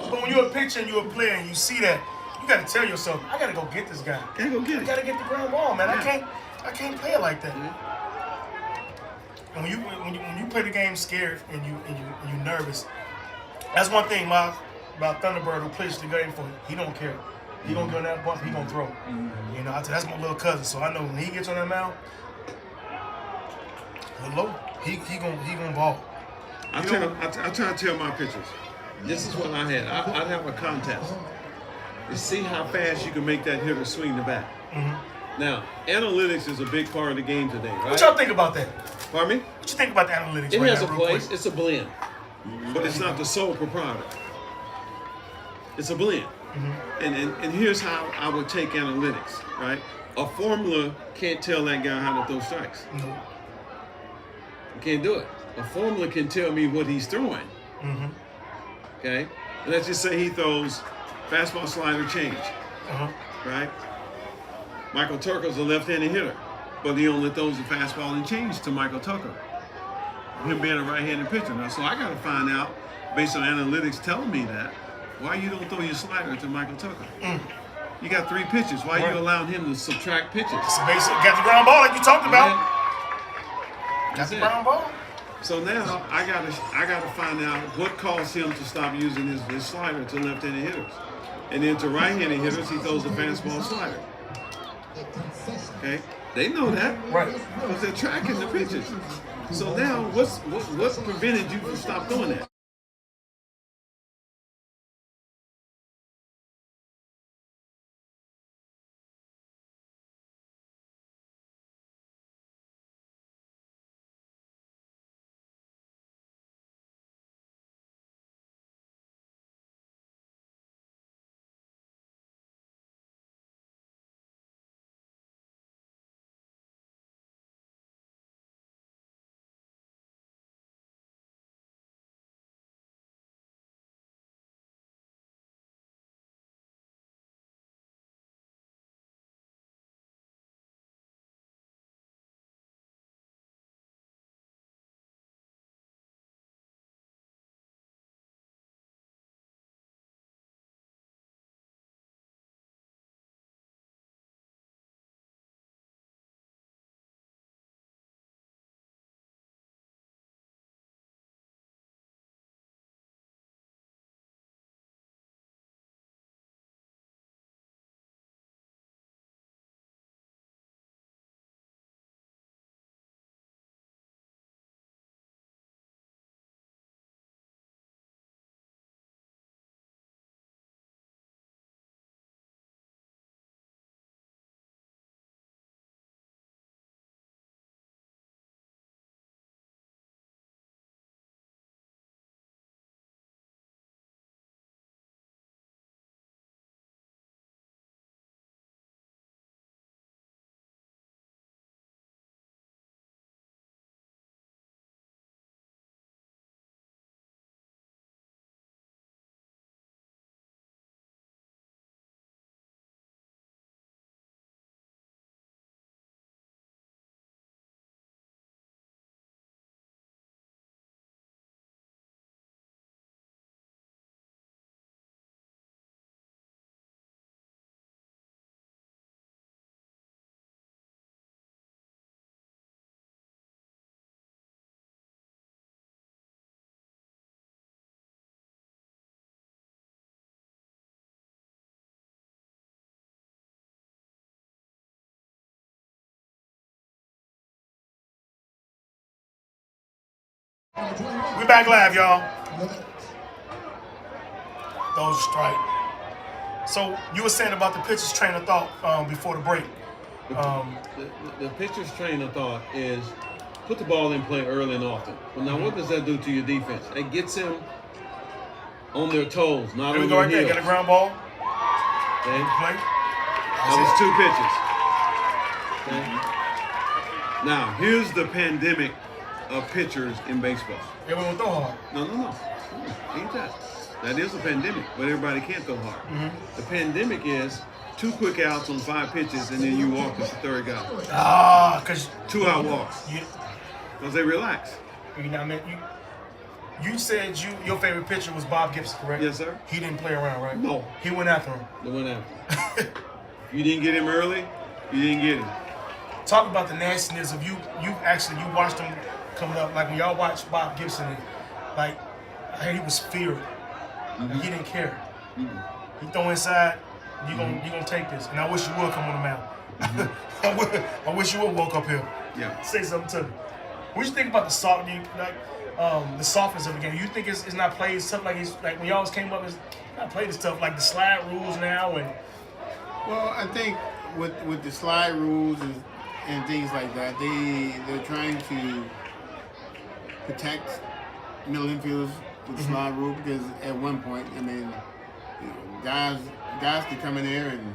But when you're a pitcher and you're a player and you see that, you gotta tell yourself, I gotta go get this guy. Can't go get I it. gotta get the ground ball, man. I can't play it like that. And when you play the game scared and you nervous, that's one thing about Thunderbird who plays the game for you. He don't care. He gonna go on that bump, he gonna throw. That's my little cousin. So I know when he gets on that mound, low, he gonna ball. I try to tell my pitchers, this is what I had. I'd have a contest to see how fast you can make that hitter swing the bat. Now, analytics is a big part of the game today, right? What y'all think about that? Pardon me? What you think about the analytics? It right has now, a real quick? place. It's a blend. But it's not the sole proprietor. It's a blend. And here's how I would take analytics, right? A formula can't tell that guy how to throw strikes. No. You can't do it. A formula can tell me what he's throwing. Okay? And let's just say he throws fastball, slider, change. Right? Michael Tucker's a left-handed hitter, but he only throws the fastball and change to Michael Tucker. Him being a right-handed pitcher. Now, so I got to find out, based on analytics telling me that, why you don't throw your slider to Michael Tucker. You got 3 pitches. Why are you allowing him to subtract pitches? It's basic. Got the ground ball like you talked about. Got the brown ball. So now I gotta find out what caused him to stop using his slider to left-handed hitters, and then to right-handed hitters he throws the fastball slider. Okay, they know that, Right. because they're tracking the pitches. So now what prevented you from stop doing that? We back live, y'all. Those strike. So you were saying about the pitcher's train of thought before the break. The pitcher's train of thought is put the ball in play early and often. Well, now what does that do to your defense? It gets them on their toes, not Here we on go their right there. heels. Got a ground ball. Okay? Play. That was 2 pitches. Okay? Now, here's the pandemic of pitchers in baseball. Everyone throw hard. No. Ain't that? That is a pandemic, but everybody can't throw hard. The pandemic is 2 quick outs on 5 pitches, and then you walk as the third guy. Because 2-out walks. you Because they relax. know, I mean, you said your favorite pitcher was Bob Gibson, correct? Yes, sir. He didn't play around, right? No. He went after him. The one after. You didn't get him early, you didn't get him. Talk about the nastiness of you watched him coming up. Like when y'all watched Bob Gibson, like I heard he was feared. Like, he didn't care. He throw inside, you gonna take this. And I wish you would come on the mound. I wish you would walk up here. Yeah. Say something to me. What do you think about the the softness of the game? You think it's not played as tough like when y'all came up, it's not played as tough like the slide rules now and Well, I think with the slide rules and things like that, they're trying to protect middle infielders with the slide rule because at one point, I mean, you know, guys could come in there and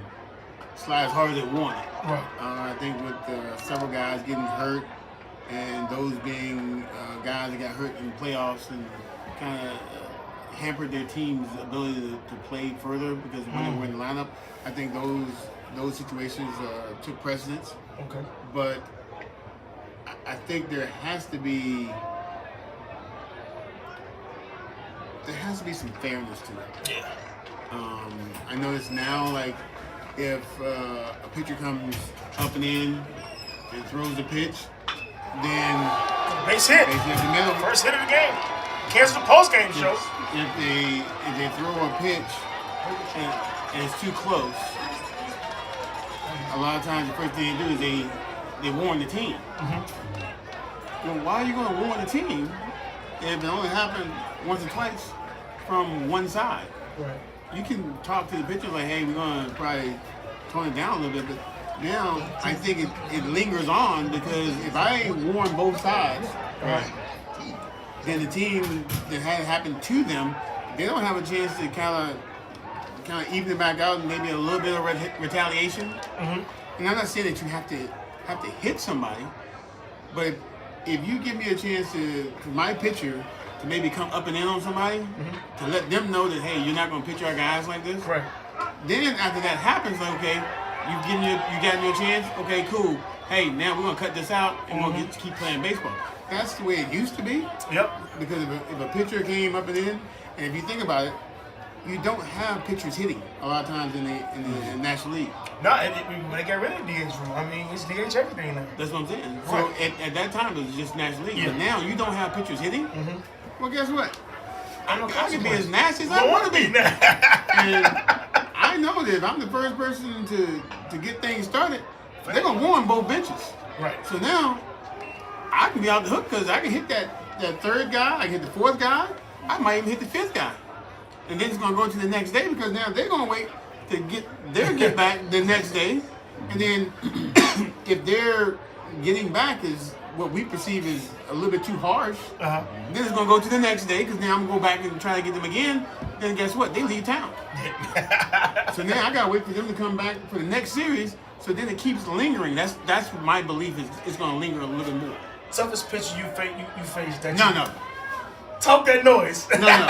slide as hard as they wanted. right. I think with several guys getting hurt and those being guys that got hurt in the playoffs and kind of hampered their team's ability to play further because when they were in the lineup, I think those situations took precedence. Okay. But I think there has to be some fairness to it. Yeah. I notice now, like, if a pitcher comes up and in and throws the pitch, then Base hit. Base hit the middle. First hit of the game. Cancel the post-game show. If they throw a pitch and it's too close, a lot of times the first thing they do is they warn the team. Well, why are you going to warn the team if it only happened once or twice from one side? Right. You can talk to the pitcher like, hey, we're going to probably tone it down a little bit, but now I think it lingers on because if I warn both sides, Right. then the team that had it happen to them, they don't have a chance to kind of even it back out and maybe a little bit of retaliation. And I'm not saying that you have to hit somebody, but if you give me a chance for my pitcher to maybe come up and in on somebody, to let them know that, hey, you're not going to pitch our guys like this. Right. Then after that happens, like, okay, you got your chance. Okay, cool. Hey, now we're gonna cut this out and we're gonna keep playing baseball. That's the way it used to be. Yep. Because if a pitcher came up and in, and if you think about it, you don't have pitchers hitting a lot of times in the National League. No, when they got rid of the DH rule, I mean, it's DH everything now. That's what I'm saying. Right. So at that time it was just National League, Yeah. but now you don't have pitchers hitting. Well, guess what? I can be as consequences. nasty as I want to be. now. And I know that if I'm the first person to get things started, they're gonna warn both benches. Right. So now I can be out the hook because I can hit that third guy, I can hit the fourth guy, I might even hit the fifth guy. And then it's gonna go to the next day because now they're gonna wait to get their get back the next day. And then if their getting back is what we perceive is a little bit too harsh, then it's gonna go to the next day because now I'm gonna go back and try to get them again. Then guess what? They leave town. So now I gotta wait for them to come back for the next series. So then it keeps lingering. That's my belief is it's gonna linger a little bit more. Toughest pitcher you faced that No. Talk that noise. No.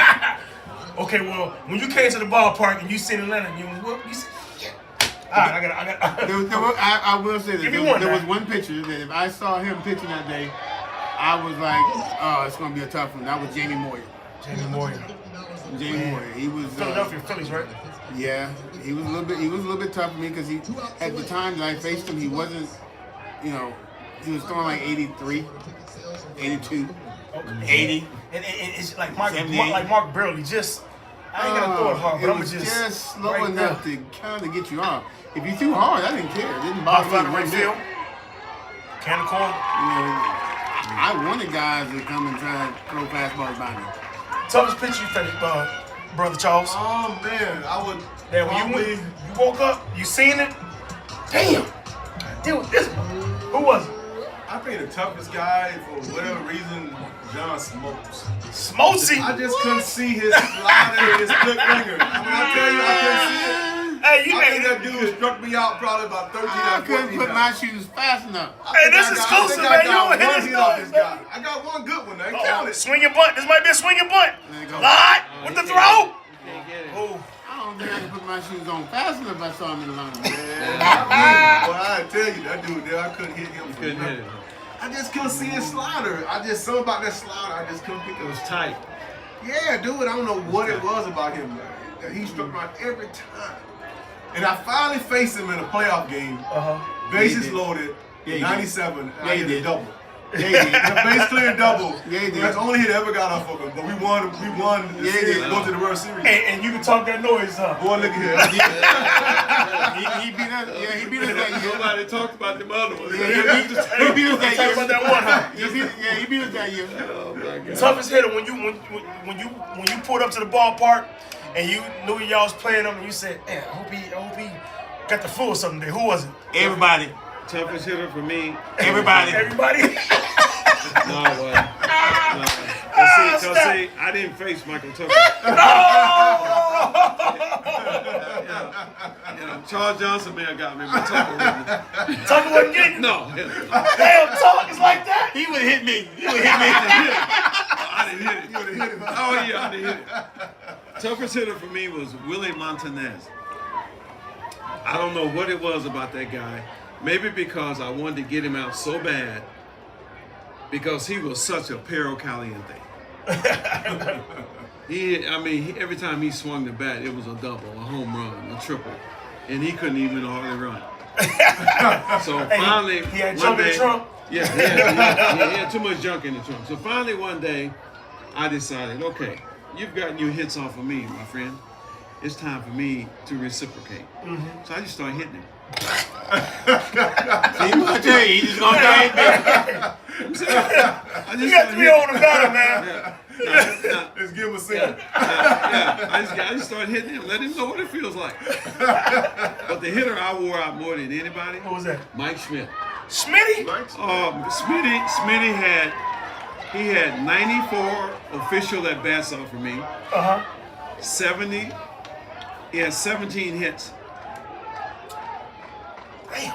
Okay, well, when you came to the ballpark and you seen Atlanta, you said, shit. All right, I will say that Give me one there now. was one pitcher that if I saw him pitching that day, I was like, oh, it's gonna be a tough one. That was Jamie Moyer. Jamie Moyer. He was Philadelphia Phillies, right? Yeah, he was a little bit tough for me because he at the time that I faced him, he wasn't, he was throwing like 83, 82, 80. And it's like Mark Burley, just I ain't gonna throw it hard, but I'm just slow right enough there. to kind of get you off. If you threw hard, I didn't care. It didn't Off bother out of me. right field. Can the corner. I wanted guys to come and try to throw fastballs by me. Toughest pitcher you faced, Brother Charles. Oh man, I would. Yeah, when you woke up, you seen it. Damn. Deal with this one. Who was it? I think the toughest guy for whatever reason, John Smokes. Smokesy. I just couldn't see his slider, his split finger. I tell you, I couldn't see it. Hey, you I think niggas. that dude struck me out probably about 13 I or 14 couldn't put times. my shoes fast enough. Hey, this is exclusive, man. You don't hit one his hit off noise, this guy. baby. I got one good one. They counted. Swinging bunt. This might be a swinging bunt. There you go. Lot with the throw. Oh. I don't think I can put my shoes on fast enough if I saw him in the lineup. Well, I tell you, that dude there, I couldn't hit him. Couldn't hit it. I just couldn't see his slider. Something about that slider, I just couldn't pick it. It was tight. Yeah, dude, I don't know what it was about him. Man. He struck me out every time. And I finally faced him in a playoff game. Bases did. loaded, Yeah, he 97, and Yeah, I he hit a did. double. Yeah, he did. The base clear double. Yeah, he did. That's the only hit I ever got off of him. But we won the Yeah, he series, did. going to the World Series. And you can talk that noise, huh? Boy, look at here. He beat us. Yeah, he beat us that year. Nobody talked about them other ones. Yeah, he beat us that Talk year. about that one, huh? He beat us that year. Oh my God. Toughest hitter when you pulled up to the ballpark and you knew y'all was playing him and you said, "Man, I hope he got the flu or something." There, who was it? Everybody. Toughest hitter for me. Everybody. Everybody. No way. No. See, I didn't face Michael Tucker. Charles Johnson may have got me, but Tucker wouldn't. Tucker wasn't getting. No. Damn, talk is like that. He would hit me. I didn't hit it. Oh yeah, I didn't hit it. Toughest hitter for me was Willie Montanez. I don't know what it was about that guy. Maybe because I wanted to get him out so bad. Because he was such a perro caliente. Every time he swung the bat, it was a double, a home run, a triple, and he couldn't even hardly run. So finally, he had one jumping day, trunk. Yeah, he had too much junk in the trunk. So finally one day, I decided, okay, you've gotten your hits off of me, my friend. It's time for me to reciprocate. So I just started hitting him. See, I'm gonna tell you, he just gonna hit me. You got to be on the battle, man. Let's give him a second. I just started hitting him, let him know what it feels like. But the hitter I wore out more than anybody, Who was that? Mike Schmidt. Schmitty? Smitty had 94 official at bats off of me. 70. He had 17 hits. Damn.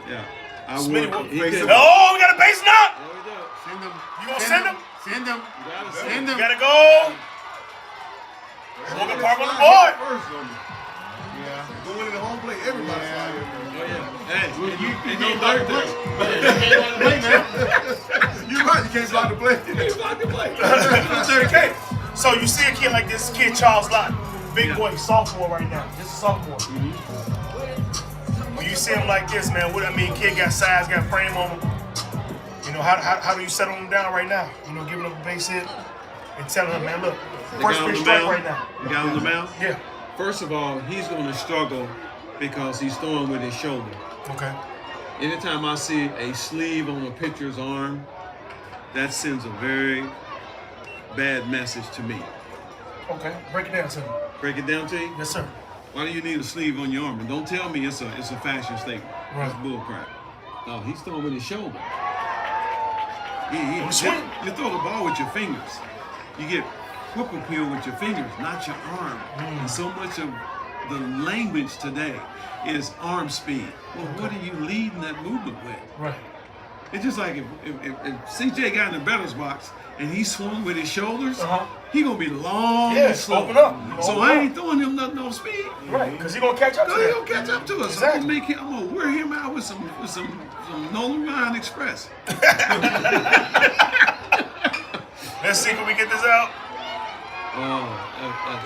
Yeah. Smitty, we got a base knock. There we go. Send him. You gonna send him? Send him. Send You him. gotta go. Morgan Park on the board. First on me. Yeah. Going in the home plate, everybody's Yeah. out here. Oh yeah. Hey, You ain't can't no block the third play. there. You can't block the play, man. You're right, you can't block the play. Ain't block the play. Okay. So you see a kid like this kid Charles Lott, big boy, sophomore right now, just a sophomore. When you see him like this, man, kid got size, got frame on him. You know, how do you settle him down right now? You know, giving him a base hit and telling him, man, look, first pitch strike right now. The guy on the mound? Yeah. First of all, he's going to struggle because he's throwing with his shoulder. Okay. Anytime I see a sleeve on a pitcher's arm, that sends a very bad message to me. Okay. Break it down to me. Break it down to you? Yes, sir. Why do you need a sleeve on your arm? And don't tell me it's a fashion statement. Right. That's bull crap. No, he's throwing with his shoulder. On the swing. You throw the ball with your fingers. You get whip appeal with your fingers, not your arm. And so much of the language today is arm speed. Well, what are you leading that movement with? Right. It's just like if CJ got in the batter's box and he swung with his shoulders, he gonna be long Yeah, and slow. open up. So Open I up. ain't throwing him nothing off speed. Right. Because he's going to catch up to No, he that. don't catch up to us. Exactly. I'm gonna wear him out with some Nolan Ryan Express. Let's see, can we get this out?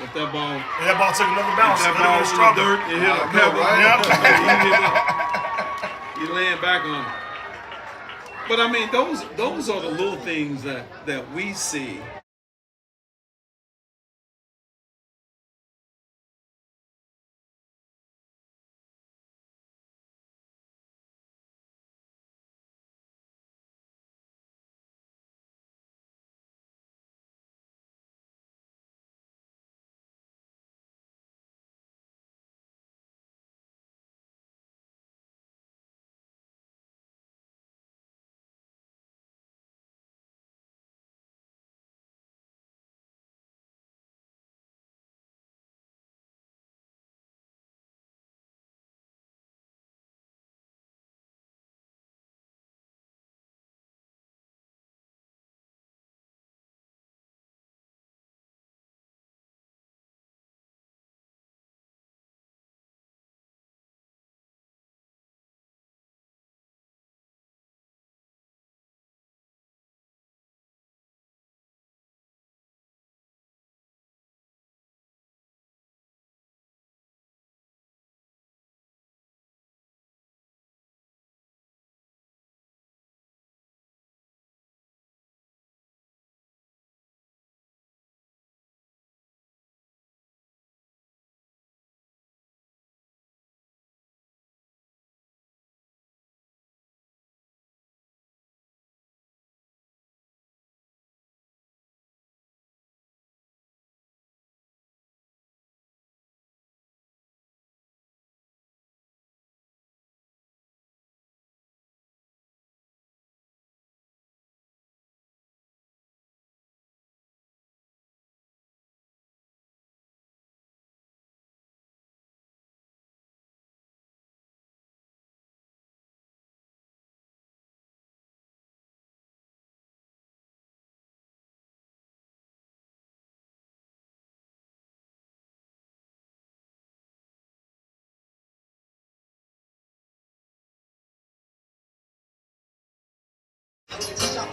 If that ball, And that ball took another bounce. that Another ball bit of in the struggle. dirt, it hit a I know, pebble. right? You laying back on it. But I mean, those are the little things that we see.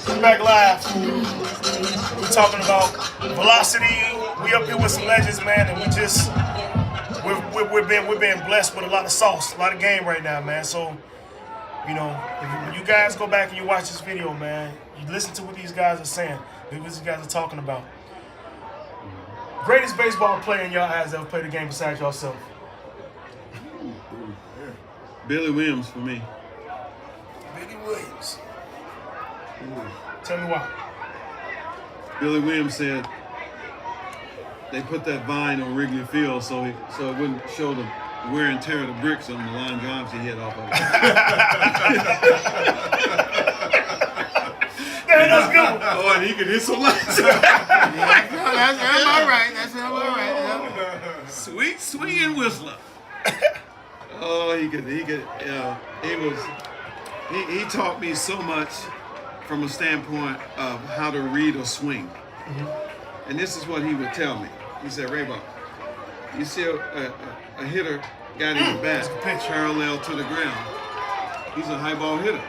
Come back live. We're talking about velocity. We up here with some legends, man, and we're being blessed with a lot of sauce, a lot of game right now, man. So You know, when you guys go back and you watch this video, man, you listen to what these guys are saying, what these guys are talking about. Greatest baseball player in your eyes ever played the game besides yourself? Billy Williams for me. Billy Williams. Tell me why. Billy Williams said they put that vine on Wrigley Field so it wouldn't show the wear and tear of the bricks on the line drives he hit off of it. That's good one. Oh, and he could hit some lines. That's about right. That's about right. Sweet swinging whistler. Oh, he taught me so much from a standpoint of how to read a swing. Mm-hmm. And this is what he would tell me. He said, Ray-Bo, you see a hitter got his bat parallel to the ground. He's a high ball hitter.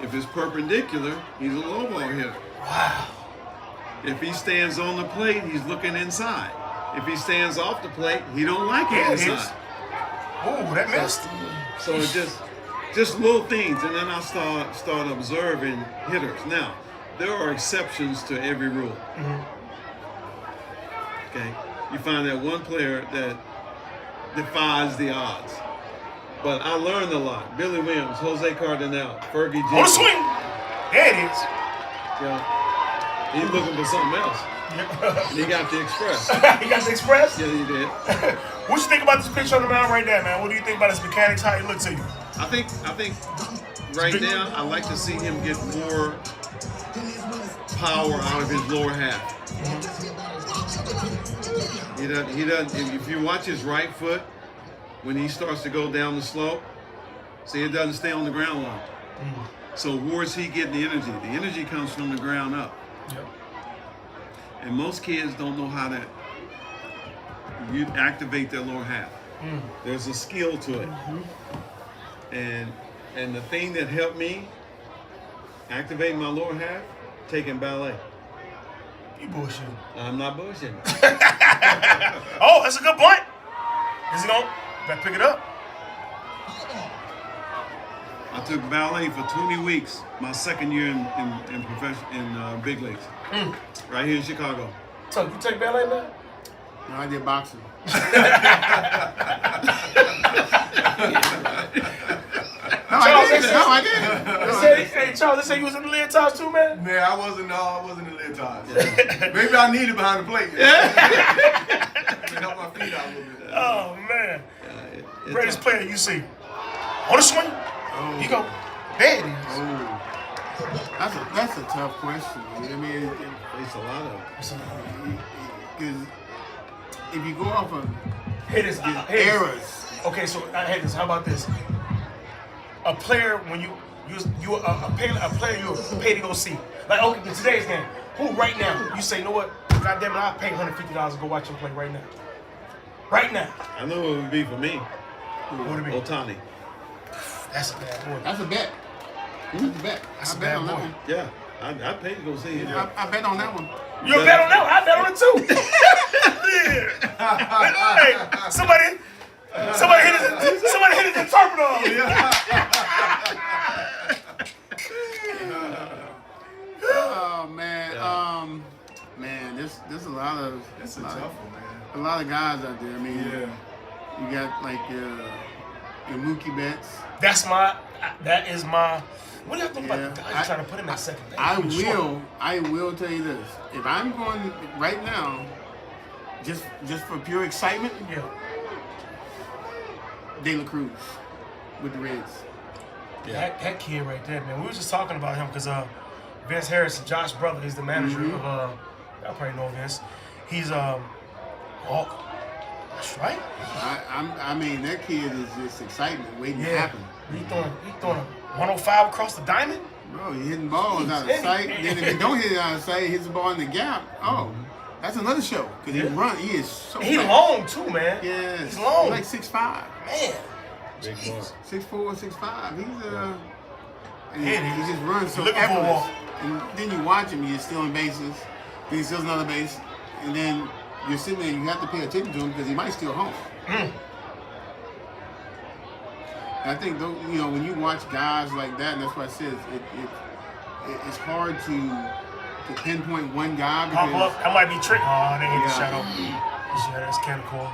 If it's perpendicular, he's a low ball hitter. Wow. If he stands on the plate, he's looking inside. If he stands off the plate, he don't like it inside. Oh, that missed. So it's just little things, and then I start observing hitters. Now, there are exceptions to every rule. Mm-hmm. Okay, you find that one player that defies the odds. But I learned a lot. Billy Williams, Jose Cardinal, Fergie Jenkins. On the swing. There it is. Yeah, he's looking for something else. And he got the express. He got the express? Yeah, he did. What you think about this picture on the mound right there, man? What do you think about his mechanics, how he looks to you? I think right now I like to see him get more power out of his lower half. He doesn't. If you watch his right foot, when he starts to go down the slope, see, it doesn't stay on the ground long. So where's he getting the energy? The energy comes from the ground up. Yep. And most kids don't know how to activate their lower half. There's a skill to it. And the thing that helped me activate my lower half, taking ballet. You bullshit. I'm not bullshitting. Oh, that's a good point. Is he going? Better pick it up. I took ballet for 20 weeks, my second year in big leagues, right here in Chicago. So you take ballet now? No, I did boxing. I did. Hey, Charles, they say you was in the leotards too, man? Man, I wasn't in the leotards. Maybe I needed behind the plate. To help my feet out a little bit. Oh, man. Greatest player you see. On the swing. You go. There it is. That's a tough question. I mean, It's a lot of because if you go off of Hitters. eras, Okay, so hitters. How about this? A player when you a player you pay to go see. Like okay, in today's game, who right now you say, you know what? God damn it, I'll pay $150 to go watch him play right now. Right now. I know what it would be for me. What would it be? Otani. That's a bad boy. that's a bet. That's a bet. That's I a bet bad on that boy. one. Yeah, I'd pay to go see him. I bet on that one. You bet on that one? I bet on it too. Hey, somebody hit his interpreter on me. Oh man, man, there's a lot of That's a tough one, man. a lot of guys out there. I mean, Yeah. you got like your Mookie Betts. That is my. What do you think about Yeah, the Dodgers trying to put him at second base? I He's short. will tell you this. If I'm going right now, just for pure excitement, Yeah. De La Cruz with the Reds. That kid right there, man. We were just talking about him because Vince Harrison, Josh's brother, he's the manager of y'all probably know Vince. He's Hawk. That's right. I mean, that kid is just excitement waiting to happen. He throwing a 105 across the diamond. Bro, he hitting balls out of sight. Then if you don't hit it out of sight, he hits the ball in the gap. Oh, that's another show. Because he is so He fast. long too, man. Yes. He's long. He's like 6'5". Man. Big boy. 6'4", 6'5". He's and Yeah, he just runs so looking for a effortless. walk. And then you watch him, he's stealing bases. Then he steals another base. And then you're sitting there, you have to pay attention to him because he might steal home. I think when you watch guys like that, and that's what I said, it's hard to pinpoint one guy Pop because up. That might be trick. Oh, they hit the Yeah. shadow. Yeah, that's kind of cool.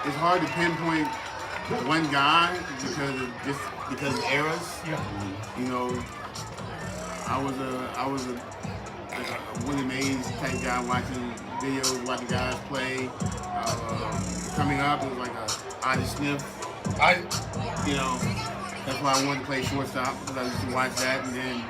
it's hard to pinpoint one guy because of eras. Yeah. You know, I was a Willie Mays type guy watching videos, watching guys play. Coming up, it was like a Ozzie Smith. That's why I wanted to play shortstop because I used to watch that, and then.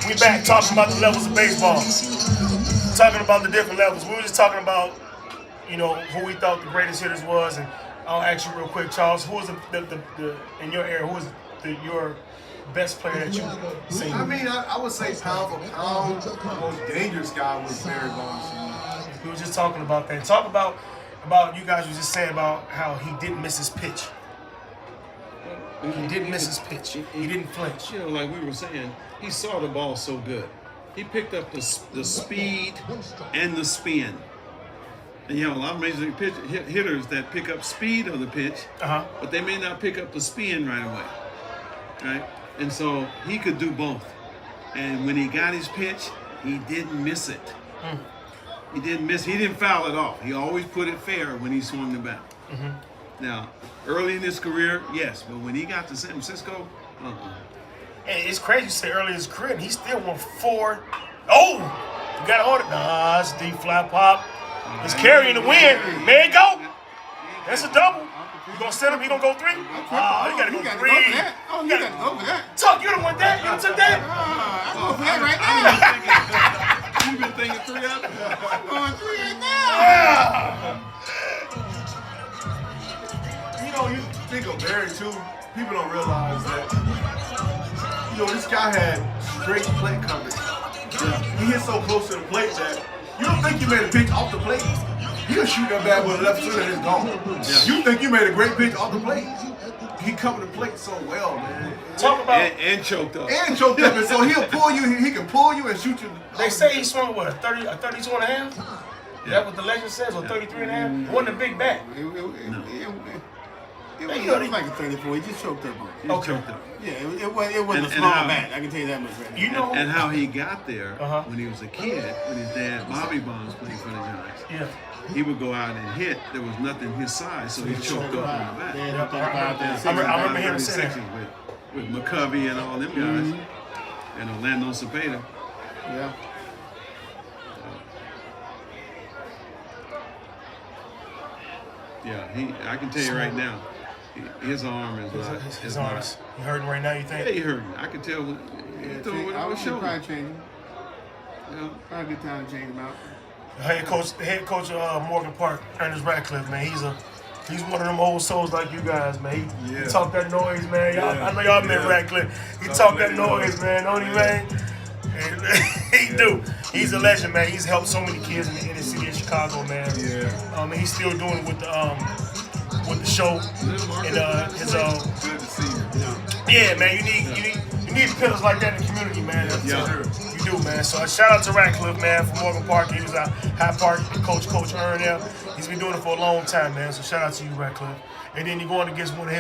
We back talking about the levels of baseball. Talking about the different levels. We were just talking about, who we thought the greatest hitters was, and I'll ask you real quick, Charles, who was the in your era, who was your best player that you've seen? I mean, I would say pound for pound, the most dangerous guy was Barry Bonds. We were just talking about that. Talk about you guys were just saying about how he didn't miss his pitch. He didn't miss his pitch. He didn't flinch. Like we were saying, he saw the ball so good. He picked up the speed and the spin. And a lot of major league hitters that pick up speed of the pitch, but they may not pick up the spin right away. Right? And so he could do both. And when he got his pitch, he didn't miss it. He didn't foul it off. He always put it fair when he swung the bat. Now, early in his career, yes, but when he got to San Francisco, And it's crazy you say early in his career, and he still won 4. Oh, you got to hold it. Nah, it's D flat pop. It's carrying the win. There you go. That's a double. You gonna set him? He gonna go 3? Oh, you gotta go 3. You gotta go for that. Tuck, you done won that. You done took that. I'm going for that right now. you've been thinking 3 of them? I'm going 3 right now. You think of Barry too, people don't realize that, this guy had straight plate coverage. He hit so close to the plate that you don't think you made a pitch off the plate. He'll shoot that bad with a left foot and it's gone. You think you made a great pitch off the plate. He covered the plate so well, man. Talk about and choked up. And choked up, and so he'll pull you. He can pull you and shoot you. They say he swung what, 32 and a half? Is that what the legend says? Or 33 and a half? It wasn't a big bat. It was like a 34. He just choked up on it. He's choked up. Yeah, it wasn't And a small how- bat. I can tell you that much right now. You know, And how he got there Uh-huh. when he was a kid, when his dad, Bobby Bonds, played for the Giants. yeah. He would go out and hit. There was nothing his size, so he choked up on the bat. Yeah, Yep, 35, 36. I remember hearing him say that. 36ers with McCovey and all them guys, and Orlando Cepeda. Yeah. Yeah, I can tell you right now, his arm is not. His arms. You hurting right now, you Yeah, think? he hurt me. I can tell when he threw it I on would his shoulder. probably change him. Yeah. Probably a good time to change him out. The head coach of Morgan Park, Ernest Ratcliffe, man, he's one of them old souls like you guys, man. He talk that noise, man. Y'all, I know y'all met Ratcliffe. He talk that noise, man, don't he, man? And he do. He's a legend, man. He's helped so many kids in the city of Chicago, man. Yeah. And he's still doing it with the show and his Good to see you. yeah, man. You need pillars like that in the community, man. You do, man. So shout out to Ratcliffe, man, from Morgan Park. He was at High Park, Coach Earn there. He's been doing it for a long time, man. So shout out to you, Ratcliffe. And then you're going against one of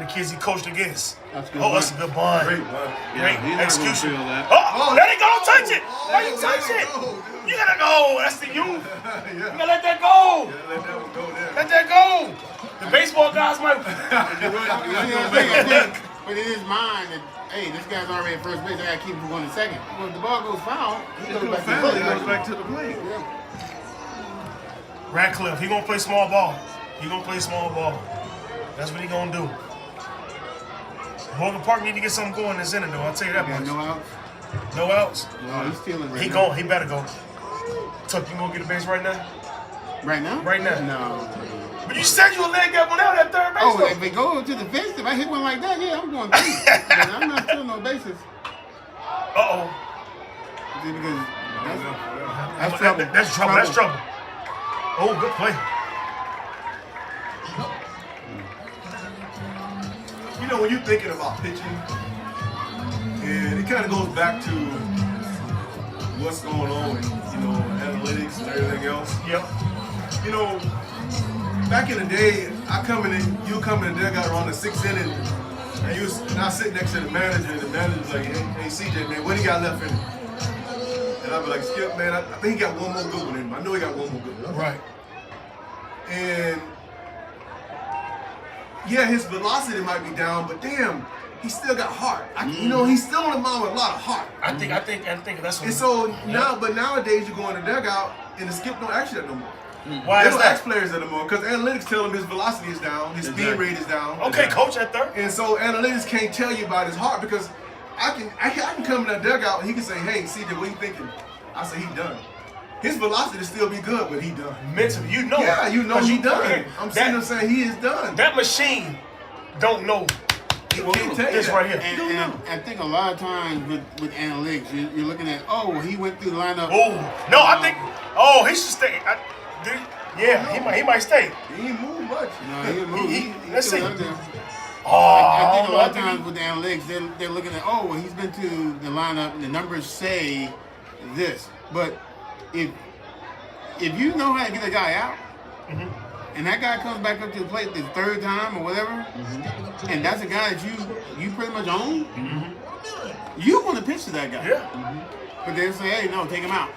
the kids he coached against. That's a good That's a good bond. Great, man. Great he's not execution. gonna feel that. Oh, let it go! Don't touch it! Why you touch it? You gotta go. That's the youth. You gotta let that go. Let that one go there. Let that go. The baseball guys might. I think, but in his mind, that, hey, this guy's already at first base. I gotta keep him going to second. Well, if the ball goes foul, he goes back to the He plate. goes back to the plate. Ratcliffe, he gonna play small ball. He gonna play small ball. That's what he gonna do. Morgan Park need to get something going in this inning, though. I'll tell you that Got much. no outs. No outs. No, he's stealing right He now. going. He better go. Tuck, you gonna get a base right now? Right now? Right now. No. But you said you would leg that one out at third base. Oh, though. if it goes to the fence, if I hit one like that, yeah, I'm going three. But I'm not stealing no bases. Uh-oh. Because that's trouble. That's trouble. That's trouble. Oh, good play. You know, when you're thinking about pitching, and it kind of goes back to what's going on with, analytics and everything else. Yep. You know, back in the day, you come in there, got around the sixth inning, and I sit next to the manager, and the manager's like, hey CJ, man, what do you got left in it? And I'd be like, Skip, man, I think he got one more good one in him. I know he got one more good one. Right. And yeah, his velocity might be down, but damn, he still got heart. He's still on the mound with a lot of heart. I think that's what. And so but nowadays you go in the dugout and the Skip don't ask you that no more. Why They is don't ask that? players that no more because analytics tell him his velocity is down, his speed rate is down. Okay, coach at third. And so analytics can't tell you about his heart because I can come in that dugout and he can say, hey, CJ, what you thinking? I say he done. His velocity still be good, but he done. Mentally, you know. Yeah, you know 'Cause he done. that- I'm sitting there saying he is done. That machine don't know. He can't tell you This that. right here. And I think a lot of times with analytics, you're looking at, he went through the lineup. Oh no, I think. Oh, he should stay. He might stay. He ain't move much. No, he didn't move. He let's still see. out there. Oh, I think a lot of I times with the analytics, they're looking at, he's been to the lineup and the numbers say this. But if you know how to get a guy out, and that guy comes back up to the plate the third time or whatever, and that's a guy that you pretty much own, you want to pitch to that guy. Yeah. But they'll say, hey, no, take him out.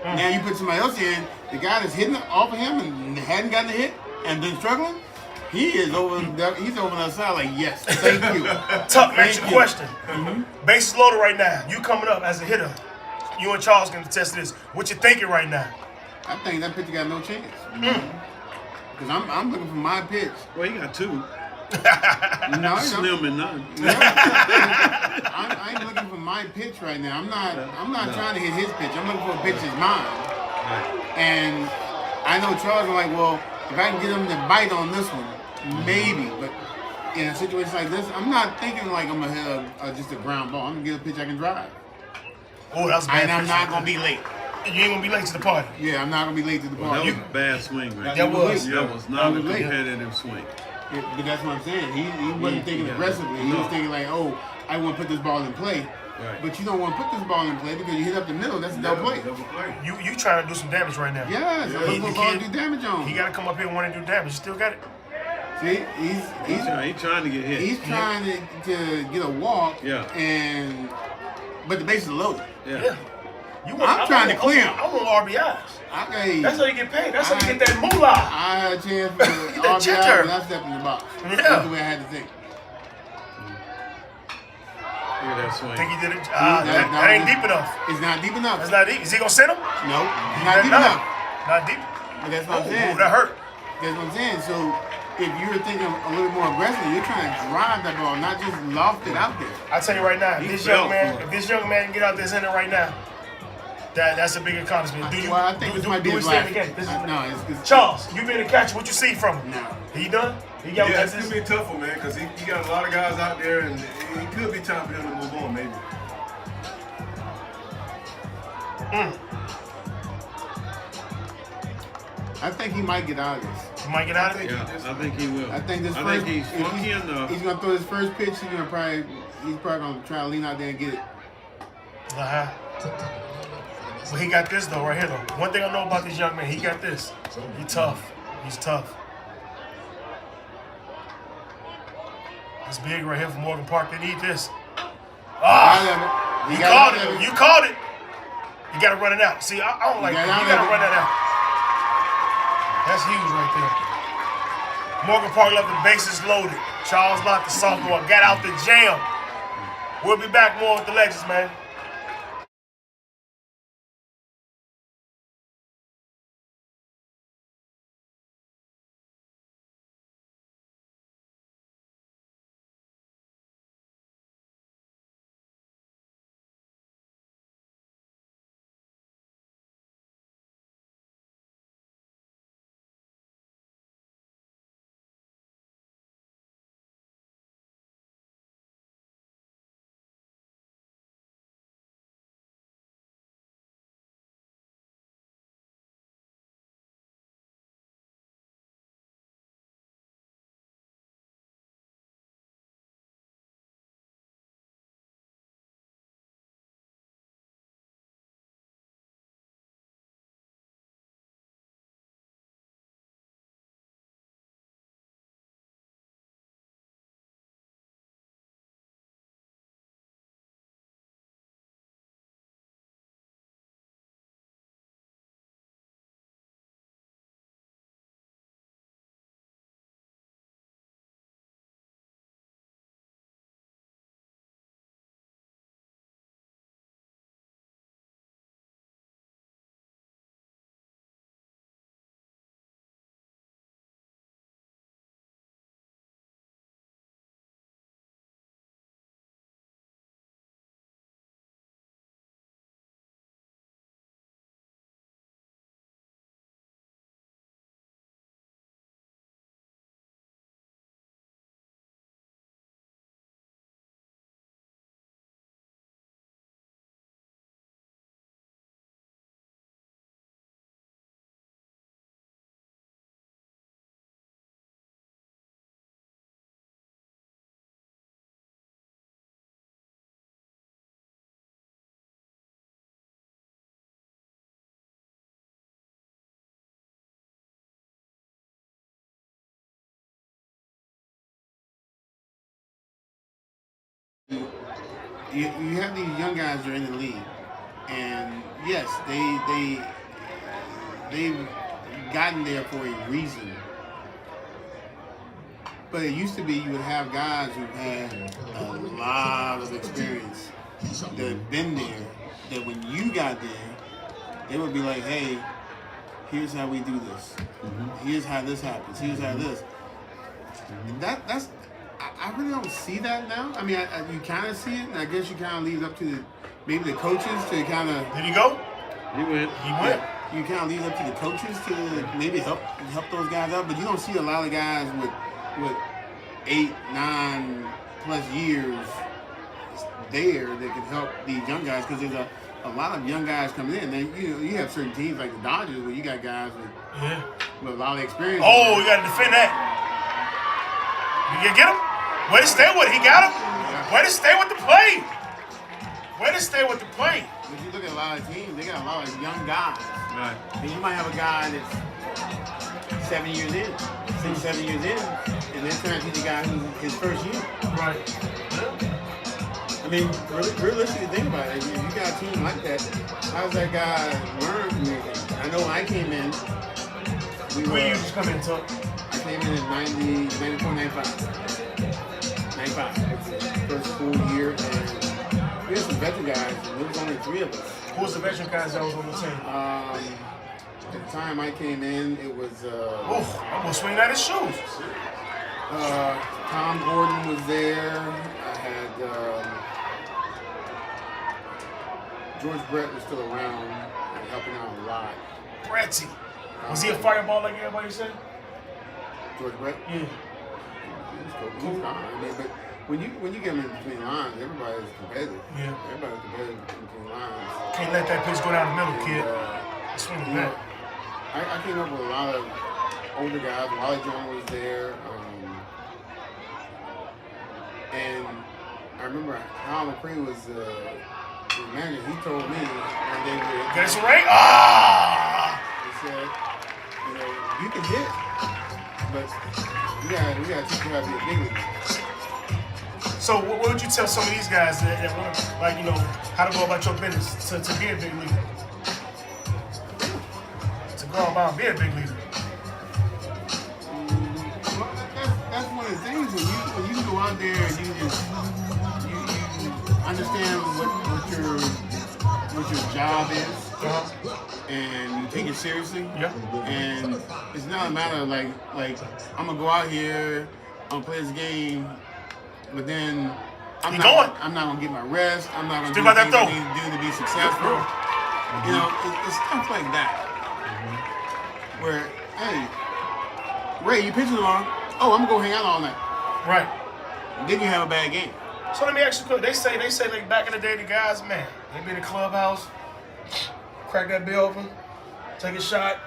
Now you put somebody else in, the guy that's hitting off of him and hadn't gotten a hit and been struggling, he's over on the side like, yes, thank you. Tuck, Thank answer the you. question. Bases loaded right now. You coming up as a hitter. You and Charles can attest to this. What you thinking right now? I think that pitcher got no chance. Because I'm looking for my pitch. Well, he got two. No, Slim and none. I'm looking for my pitch right now. I'm not trying to hit his pitch. I'm looking for a pitch that's mine. And I know Charles is like, well, if I can get him to bite on this one, maybe. But in a situation like this, I'm not thinking like I'm gonna hit just a ground ball. I'm gonna get a pitch I can drive. Oh, that was a bad And I'm pitch. not gonna be late. You ain't gonna be late to the party. Yeah, I'm not gonna be late to the Well, that party. was a bad swing, right? That was. That was not a That was late. competitive swing. But that's what I'm saying. He wasn't thinking aggressively. He was thinking like, I want to put this ball in play. Right. But you don't want to put this ball in play because you hit up the middle. That's a double play. Double play. You trying to do some damage right now. Yeah, so He- let's he ball can't- do damage on He him. got to come up here and want to do damage. You still got it. See, he's trying to get hit. He's trying to get a walk. Yeah. But the bases are loaded. Yeah. I'm trying to clear him. I want RBIs. Okay. That's how you get paid. That's how you get that moolah. I had a chance for RBI, checker. but I stepped in the box. Yeah. That's the way I had to think. Look at that swing. Think he did it? that That ain't was- deep enough. It's not deep enough. That's not deep. Is he gonna send him? No, it's not deep enough. Not deep. But that's what I'm saying. That hurt. That's what I'm saying. So if you were thinking a little more aggressive, you're trying to drive that ball, not just loft it out there. I tell you right now, He if fell for this young man can get out there center right now, that's a big accomplishment. Well, I think this might be do his we stay in last. the game? This is- No, it's Charles, you been a catcher. What you see from him? No. He done? He got Yeah, it's this. gonna be a tough one, man, because he got a lot of guys out there, and it could be time for him to move on, maybe. I think he might get out of this. You might get out of it. Yeah, I think he will. I think this I first. think he's if funky enough. He's gonna throw his first pitch. He's probably gonna try to lean out there and get it. Uh-huh. But he got this though, right here though. One thing I know about this young man, he got this. He tough. He's tough. It's big right here from Morgan Park. They need this. Ah! He You got called out of it. You called it. You gotta run it out. See, I don't like that. You gotta run that out. That's huge right there. Morgan Park left the bases loaded. Charles Lott, the sophomore, got out the jam. We'll be back more with the legends, man. You have these young guys that are in the league, and yes, they've gotten there for a reason. But it used to be you would have guys who had a lot of experience that had been there. That when you got there, they would be like, "Hey, here's how we do this. Here's how this happens. Here's how this." And that's. I really don't see that now. I mean, you kind of see it, and I guess you kind of leave it up to maybe the coaches to kind of. Did he go? He went. He went. You kind of leave it up to the coaches to maybe help those guys out, but you don't see a lot of guys with 8, 9 plus years there that can help these young guys because there's a lot of young guys coming in. Then you have certain teams like the Dodgers where you got guys with a lot of experience. Oh, you got to defend that. You can get him. Way to stay with it. He got him. Way to stay with the play. Way to stay with the play. If you look at a lot of teams, they got a lot of young guys. Right. And you might have a guy that's 7 years in, 6, 7 years in, and then trying to teach a guy who's his first year. Right. I mean, realistically, think about it. If you got a team like that, how's that guy learn from anything? I know when I came in, When you just come in, Tuck? I came in 94, 95. 95. First full year, and we had some veteran guys, and there was only 3 of us. Who was the veteran guys that was on the team? At the time I came in, it was Oof, I'm gonna swing out his shoes. Tom Gordon was there. I had George Brett was still around and helping out a lot. Bretty. Was he a fireball like everybody said? George Brett? Yeah. He was fine. I mean, but when you get him in between lines, everybody's competitive. Yeah. Everybody's competitive in between lines. Can't let that pitch go down the middle, kid. Swing it You know, back. I came up with a lot of older guys. Wally Jones was there. And I remember Hal McCree was the manager. He told me one day Get us a ring? Ah! he said, you know, you can hit, but we gotta teach you how to be a big league. So what would you tell some of these guys that want, like, you know, how to go about your business to be a big leaguer? To go about being a big leaguer. Well, that's one of the things when you go out there and you understand what your job is, and you take it seriously. Yeah. And it's not a matter of like I'm gonna go out here, I'm gonna play this game, but then I'm not gonna get my rest. I'm not gonna do Think about things that I need to do to be successful. You know, it's stuff like that. Where, hey, Ray, you pitching tomorrow? Oh, I'm gonna go hang out all night. Right. And then you have a bad game. So let me ask you a question. They say like back in the day, the guys, man, they be in the clubhouse, crack that beer open, take a shot.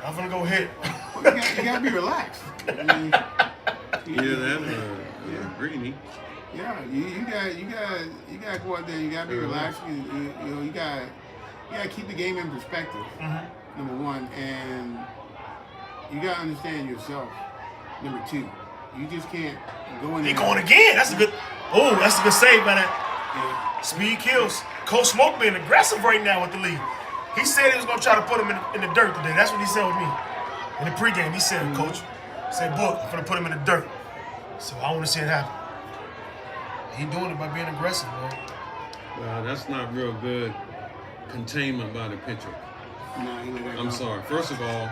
I'm gonna go hit. You gotta be relaxed. I mean, Greeny. Yeah, you gotta go out there. You gotta be relaxed. You gotta keep the game in perspective. Number one, and you gotta understand yourself. Number two, you just can't go in there. He going again. That's a good save by that. Yeah. Speed kills. Coach Smoke being aggressive right now with the lead. He said he was gonna try to put him in the dirt today. That's what he said with me. In the pregame, he said, Coach, Book, I'm gonna put him in the dirt. So I want to see it happen. He doing it by being aggressive, man. Well, that's not real good containment by the pitcher. I'm sorry. First of all,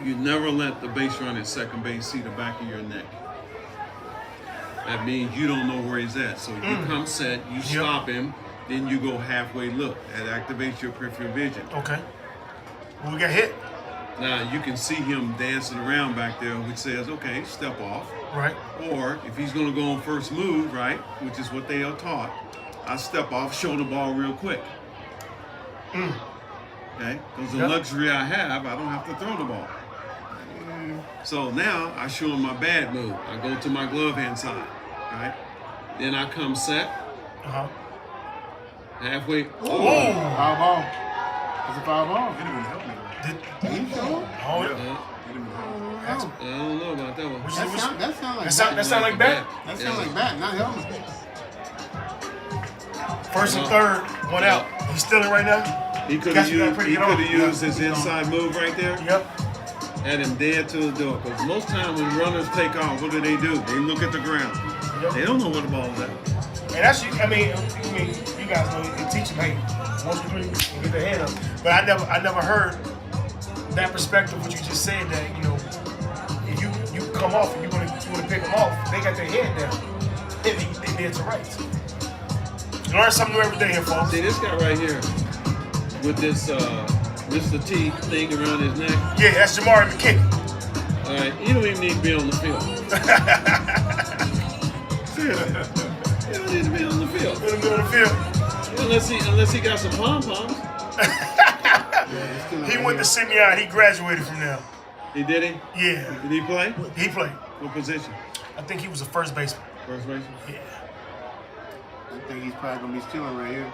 you never let the base runner at second base see the back of your neck. That means you don't know where he's at. So you come set, you stop him, then you go halfway look. That activates your peripheral vision. Okay. Well, we got hit. Now you can see him dancing around back there, which says, okay, step off. Right. Or if he's going to go on first move, right, which is what they are taught, I step off, show the ball real quick. Okay? Because the luxury I have, I don't have to throw the ball. So now I show him my bad move. I go to my glove hand side, right? Then I come set. Halfway. Foul ball. It's a foul ball. Did he show him? Oh, yeah. I I don't know about that one. That sound like That sound like bat? That sound like bat, not helmet. First and third, one out. He's still in right now? He could have used his inside move right there. Yep. Had him dead to the door. Because most times when runners take off, what do? They look at the ground. Yep. They don't know where the ball is at. And that's, I mean, you guys know, you teach them, hey, 1, 2, 3, and get their head up. But I never heard that perspective, what you just said, that, you know, if you come off and you want to pick them off, they got their head down. They did to rights. You learn something new every day here, folks. See this guy right here with this Mr. T thing around his neck. Yeah, that's Jamari McKinney. All right, he don't even need to be on the field. Seriously, he don't need to be on the field. Put him on the field. Unless he got some pom poms. He went to Simeon. He graduated from there. He did it? Yeah. Did he play? He played. What position? I think he was a first baseman. First baseman. Yeah. think he's probably gonna be stealing right here.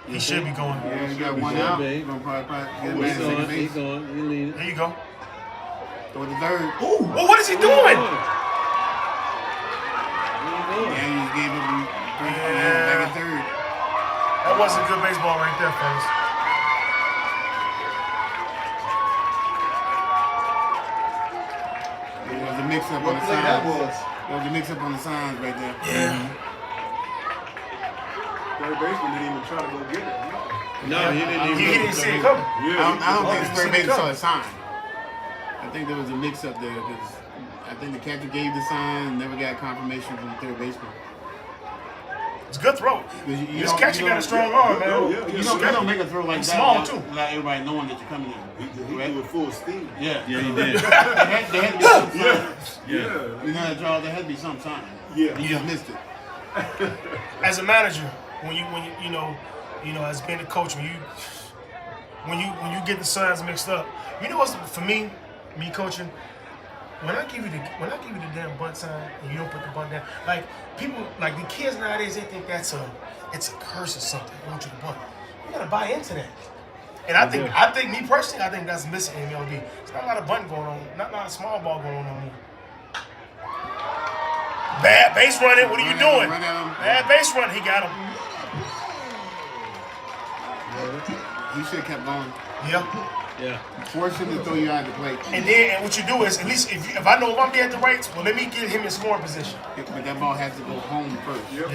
He should be going. Yeah, he got one Yeah, out. babe. He's gonna probably get He's back to second going. base. He's going. He leading. There you go. Throw the third. Ooh, well, what is he doing? Yeah, he just gave up back Yeah. at third. That wasn't good baseball right there, fellas. There was a mix-up on the What play that signs. was? There was a mix-up on the signs right there. Yeah. Third baseman didn't even try to go get it. No, he didn't even. He didn't see it coming. I don't think the he third seen it baseman saw coming. the sign. I think there was a mix-up there because I think the catcher gave the sign and never got confirmation from the third baseman. It's a good throw. You This don't- catcher you got a don't- strong arm, man. You don't make a throw like He's that small, without, too. without everybody knowing that you're coming in. He threw it full steam. Yeah. Yeah, he did. There had to be some sign. Yeah. You know that draw, there had to be some sign. Yeah. You just missed it. As a manager, when you as being a coach, when you get the signs mixed up, you know what's for me coaching. When I give you the damn bunt sign and you don't put the bunt down, like people, like the kids nowadays, they think it's a curse or something. I want you to bunt. You gotta buy into that. And I think me personally, I think that's missing in MLB. It's not a lot of bunting going on, not a lot of small ball going on no more. Bad base running. What are you doing? Run at him. Bad base run. He got him. He should have kept going. Yep. Yeah. Force him to throw you out of the plate. And what you do is, at least if I know if I'm being at the rights, well, let me get him in scoring position. But that ball has to go home first. Yep.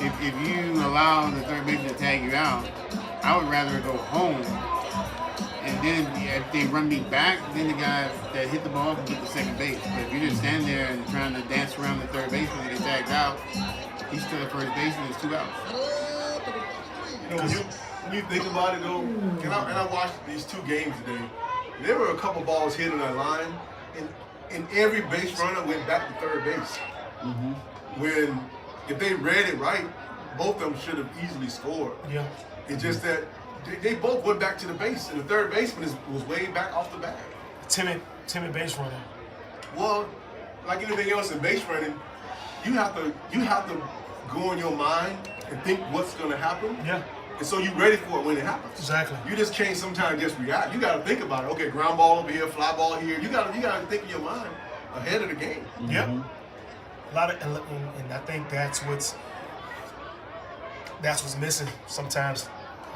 If you allow the third baseman to tag you out, I would rather go home. And then if they run me back, then the guy that hit the ball can get to second base. But if you just stand there and trying to dance around the third baseman and get tagged out, he's still at first base and it's 2 outs. You know, when you think about it though, and I watched these 2 games today, there were a couple balls hit on that line, and every base runner went back to third base. When if they read it right, both of them should have easily scored. Yeah. It's just that they both went back to the base, and the third baseman was way back off the bag. Timid base runner. Well, like anything else in base running, you have to go in your mind and think what's going to happen. Yeah. And so you're ready for it when it happens. Exactly. You just can't sometimes just react. You got to think about it. Okay, ground ball over here, fly ball here. You got to think in your mind ahead of the game. Yep. A lot of, and I think that's what's missing sometimes.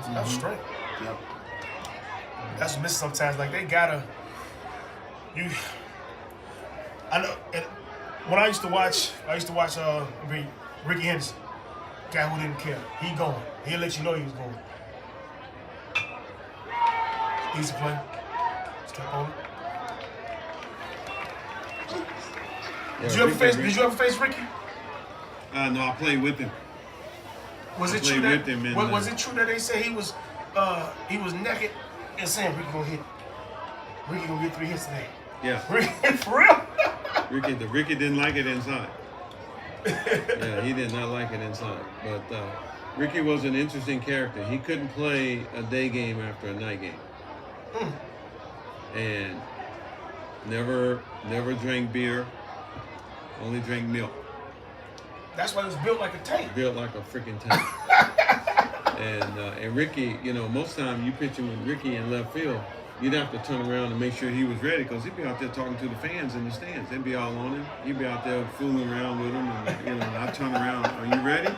That's strength. Yep. That's what's missing sometimes. Like they gotta, I know. And when I used to watch Ricky Henderson, guy who didn't care. He going. He'll let you know he was going. Easy play. Step on it. Yeah, Did you ever face Ricky? No, I played with him. Was I it true played that with him in, was it true that they said he was naked and saying Ricky gonna hit? Ricky gonna get 3 hits today. Yeah. Ricky, for real? Ricky didn't like it inside. Yeah, he did not like it inside. But Ricky was an interesting character. He couldn't play a day game after a night game. And never drank beer. Only drank milk. That's why it was built like a tank. Built like a freaking tank. And Ricky, most time you pitching with Ricky in left field, you'd have to turn around and make sure he was ready because he'd be out there talking to the fans in the stands. They'd be all on him. He'd be out there fooling around with them, and I'd turn around. Are you ready?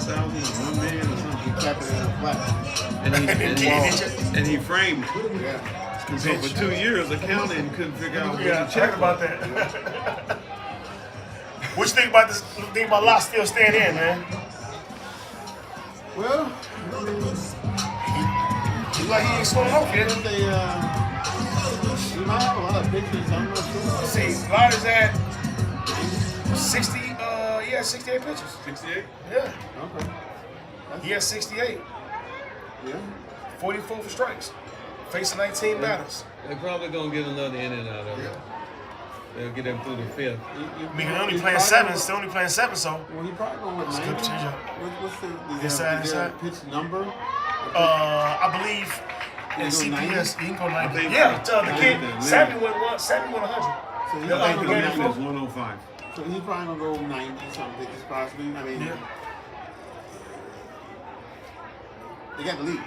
$500,000 or $1 million or something. He kept it in a flat. And he framed it. Yeah. So for 2 years, accounting and couldn't figure out what Yeah, the check talk about was. that. What you think about this? Think about Locke still staying in, man? Well, He's like he ain't slowing off yet. he might have a lot of pictures. I'm not sure. See, Locke is at 60. He has 68 pitches. 68? Yeah, Okay. he has 68. Yeah. 44 for strikes. Facing 19 batters. They're probably gonna get another inning out of it. They'll get them through the fifth. I mean, they're only playing seven. Still only playing seven, so. Well, he probably going with It's good 90. change up. What's the Inside, is there a inside. pitch number? I believe in He can go CPS, he can go 90. think Yeah, the 90 kid, then, 70 went 100. So he's Yeah, I like think the the game limit before. is 105. So he's probably gonna go 90 something pitches possibly. I mean, Yeah. they got the lead.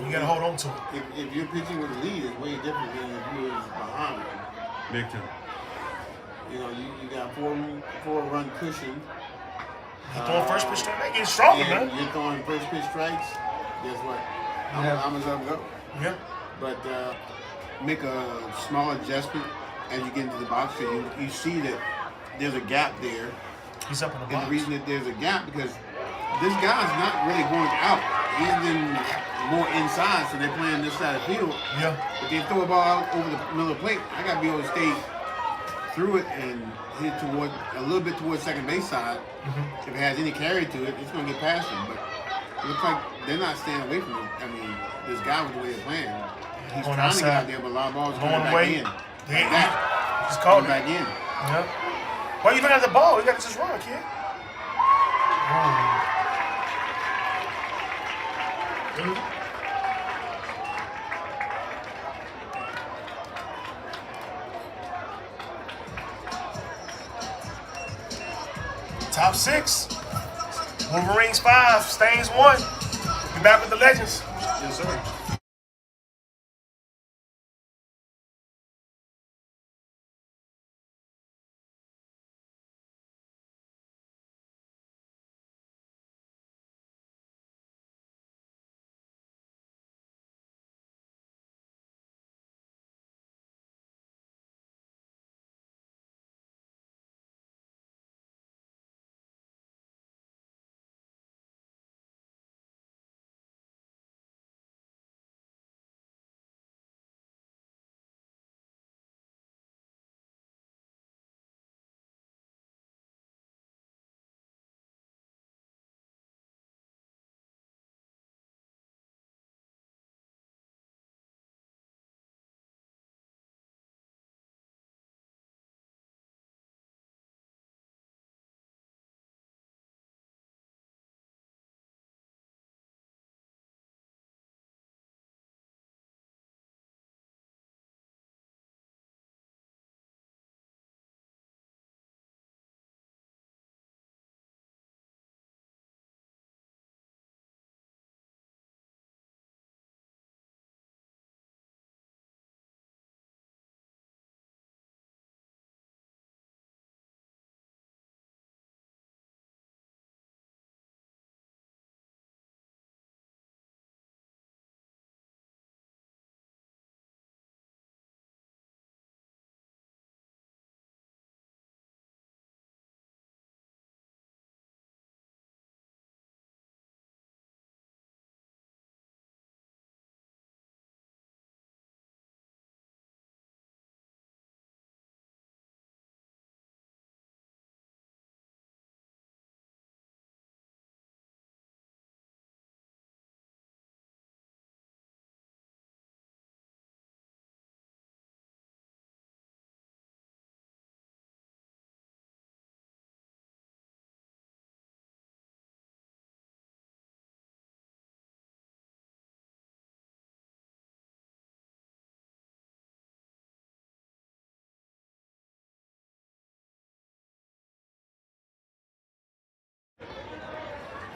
You gotta hold on to it. If you're pitching with a lead, it's way different than if you was behind. Big time. You know, you got four run cushion. He throwing first pitch strike. They getting stronger, And man. you're throwing first pitch strikes. Guess what? I'm as up go. Yeah. But make a small adjustment as you get into the box. So you see that there's a gap there. He's up in the And box. the reason that there's a gap because this guy's not really going out. He's been more inside, so they're playing this side of the field. Yeah. But they throw a ball out over the middle of the plate. I gotta be able to stay through it and hit toward a little bit towards second base side. If it has any carry to it, it's gonna get past him. But it looks like they're not staying away from him. I mean, this guy with the way they're playing. He's Going trying to get outside. out there, but a lot of balls Going coming back away. in. They- Like that. Just called Coming it. back in. Yeah. Why you looking at the ball? You gotta just run, kid. Top 6. Wolverines 5. Stains 1. Be back with the legends. Yes, sir.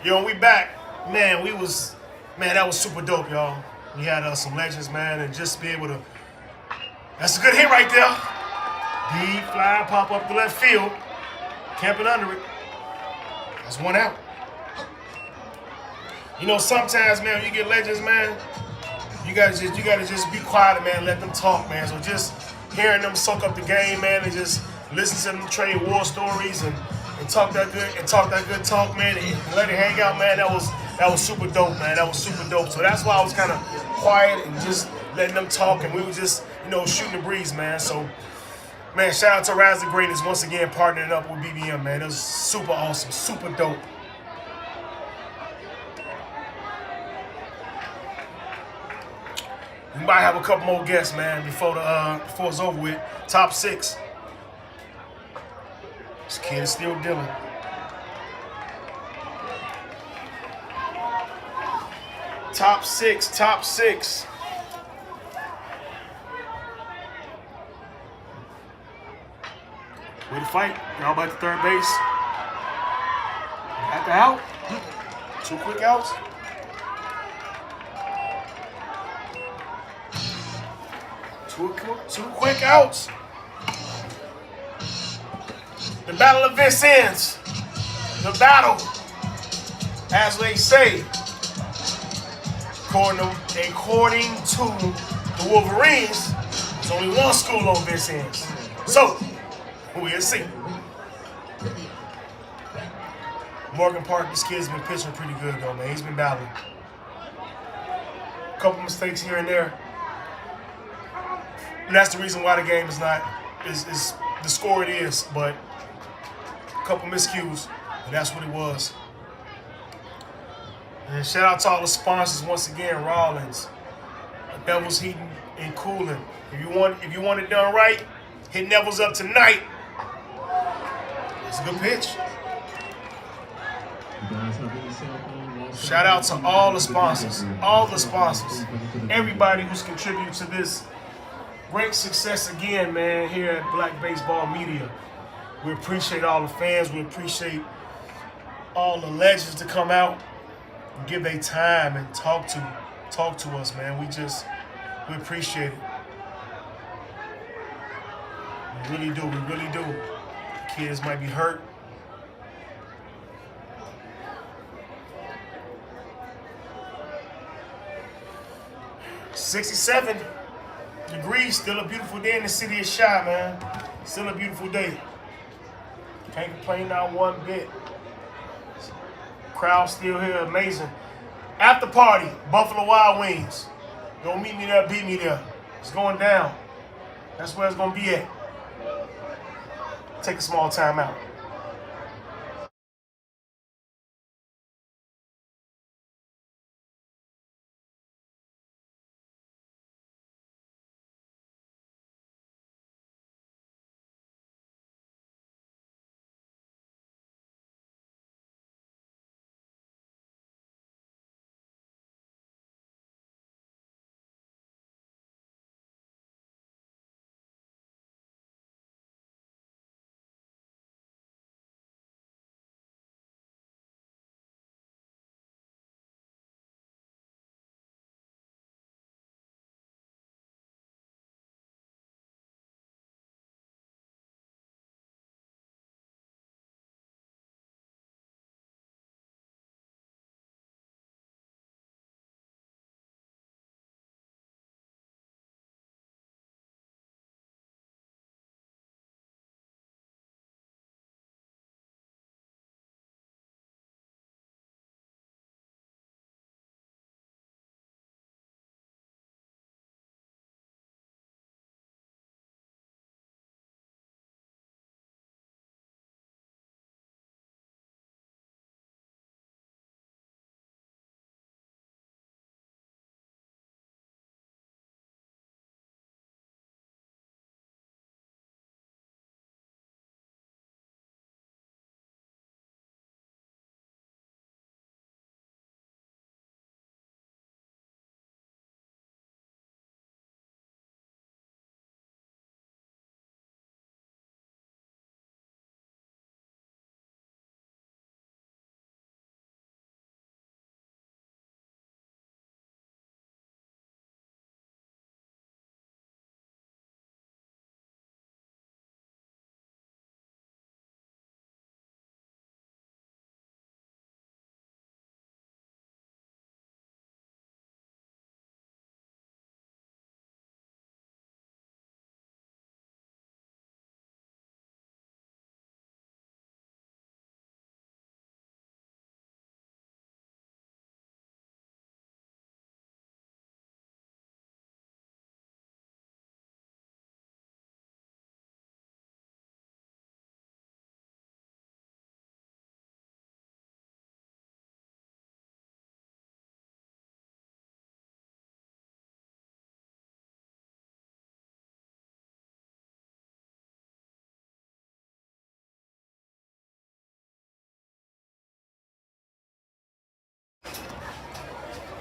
Yo, we back. Man, that was super dope, y'all. We had some legends, man, and just be able to, that's a good hit right there. Deep fly, pop up the left field. Camping under it. That's one out. You know, sometimes, man, when you get legends, man, you gotta just be quiet, man, and let them talk, man. So just hearing them soak up the game, man, and just listen to them trade war stories and talk that good talk, man, and let it hang out, man. That was super dope, man. That was super dope. So that's why I was kind of quiet and just letting them talk, and we were just, shooting the breeze, man. So, man, shout out to Rise the Greatness once again, partnering up with BBM, man. It was super awesome, super dope. We might have a couple more guests, man, before it's over with. Top 6. This kid is still dealing. Top 6, top 6. Way to fight. Y'all back to third base. At the out. 2 quick outs. Two quick outs. The battle of this ends. The battle, as they say, according to the Wolverines, there's only one school on this ends. So, we'll see. Morgan Park, this kid's been pitching pretty good, though, man. He's been battling. A couple mistakes here and there. And that's the reason why the game is the score it is, but a couple miscues, and that's what it was. And shout out to all the sponsors once again, Rollins, Neville's Heating and Cooling. If you want it done right, hit Neville's up tonight. It's a good pitch. Shout out to all the sponsors, everybody who's contributed to this great success again, man, here at Black Baseball Media. We appreciate all the fans. We appreciate all the legends to come out and give their time and talk to us, man. We appreciate it. We really do. The kids might be hurt. $67 degrees, still a beautiful day in the city of Chi, man. Still a beautiful day. Can't complain not one bit. Crowd still here, amazing. After party, Buffalo Wild Wings. Don't meet me there, beat me there. It's going down. That's where it's gonna be at. Take a small time out.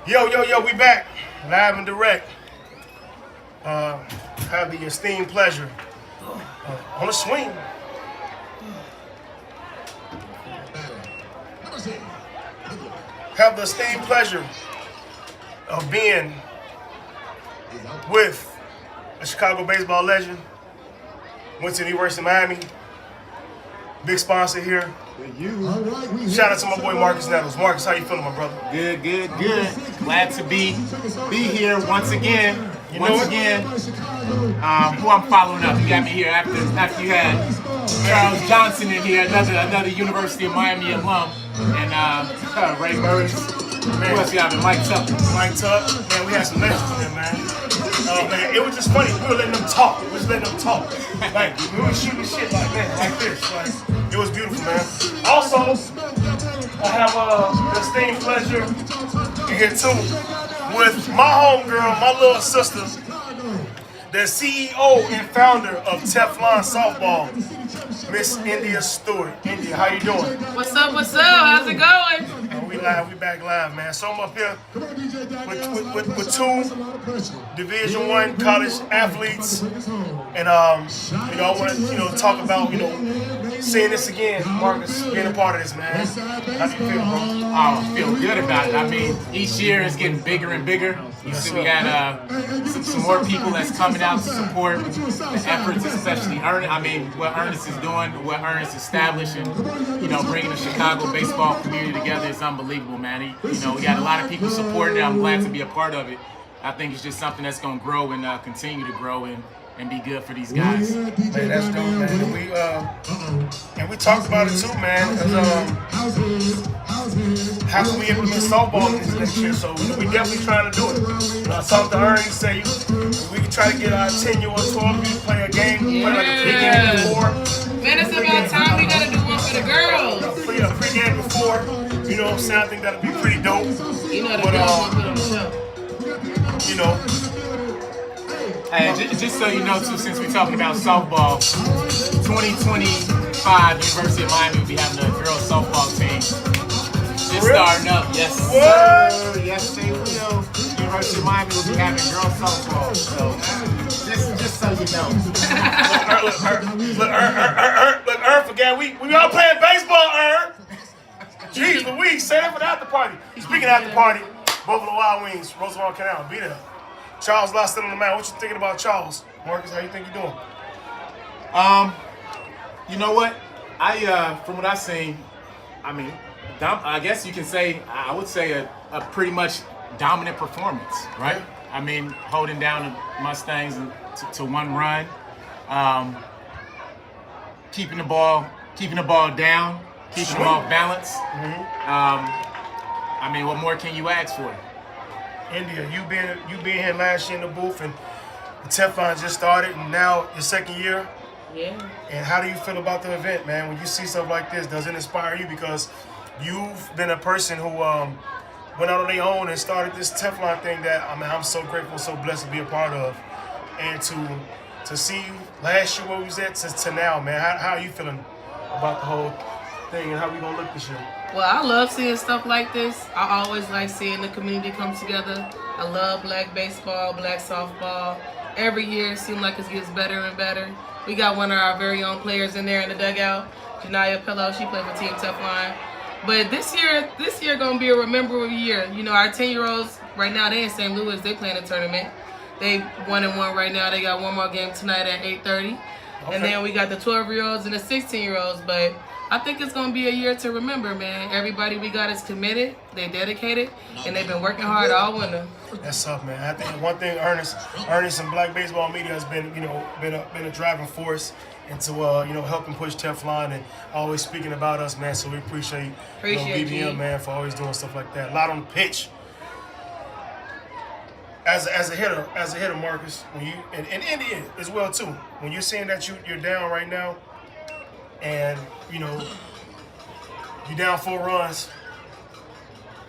Yo, we back. Live and direct. Have the esteemed pleasure on a swing. Have the esteemed pleasure of being with a Chicago baseball legend. Went to the University of Miami. Big sponsor here. Shout out to my boy Marcus Nettles. Marcus, how you feeling, my brother? Good. Glad to be here once again. Who I'm following up? You got me here after you had Charles Johnson in here, another University of Miami alum, and Ray Burns. Who else you have? Mike Tuck. Man, we had some legends in there, man. Man, it was just funny. We were letting them talk. Like, we were shooting shit like that, like this. Like, it was beautiful, man. Also, I have the esteemed pleasure in here too with my homegirl, my little sister, the CEO and founder of Teflon Softball, Miss India Stewart. India, how you doing? What's up? How's it going? We back live, man. So I'm up here with two Division I college athletes, and I want to talk about seeing this again. Marcus, being a part of this, man. How do you feel, bro? I feel good about it. I mean, each year is getting bigger and bigger. You see, we got some more people that's coming out to support the efforts, especially Ernest. I mean, what Ernest is doing, what Ernest established, and bringing the Chicago baseball community together is unbelievable, man. We got a lot of people supporting it. I'm glad to be a part of it. I think it's just something that's going to grow and continue to grow and be good for these guys. Man, that's dope, man. And we talked about it too, man. How can we implement softball in this next year? So we definitely trying to do it. I talked to Ernie, say we can try to get our 10-year or 12 to play a game, play like a pregame before. Man, it's about time we gotta do one for the girls. Play a pregame before. You know what I'm saying? I think that'll be pretty dope. The girls want to put on the show. Hey, just so you know, too, since we're talking about softball, 2025 University of Miami will be having a girls softball team. Just starting up, yes sir. Yes, they will. University of Miami will be having girls softball. So, just so you know. Look, Ern, forget we all playing baseball, Ern. Jeez Louise, say that for the after party. Speaking of after party, Buffalo Wild Wings, Roosevelt Canal, be there. Charles lost it on the mound. What you thinking about Charles? Marcus, how you think you doing? You know what? From what I've seen, I mean, I guess you can say, I would say a pretty much dominant performance, right? Yeah. I mean, holding down the Mustangs to one run, keeping the ball down, keeping them off balance. I mean, what more can you ask for? India, you been here last year in the booth, and the Teflon just started, and now your second year. Yeah. And how do you feel about the event, man? When you see stuff like this, does it inspire you? Because you've been a person who went out on their own and started this Teflon thing that I'm so grateful, so blessed to be a part of, and to see you last year where we was at to now, man. How are you feeling about the whole thing, and how we gonna look this year? Well, I love seeing stuff like this. I always like seeing the community come together. I love black baseball, black softball. Every year it seems like it gets better and better. We got one of our very own players in there in the dugout, Janaya Pillow. She played for Team Teflon. But this year gonna be a memorable year. Our 10-year-olds right now, they in St. Louis. They playing a tournament. They 1-1 right now. They got one more game tonight at 8:30. Okay. And then we got the 12-year-olds and the 16-year-olds. But I think it's going to be a year to remember, man. Everybody we got is committed, they dedicated, and they've been working hard all winter. That's tough, man. I think one thing Ernest and Black Baseball Media has been, been a driving force into, helping push Teflon and always speaking about us, man. So we appreciate BBM, man, for always doing stuff like that. A lot on the pitch. As a hitter, Marcus, when you and India as well too. When you're seeing that you're down right now, and you're down 4 runs.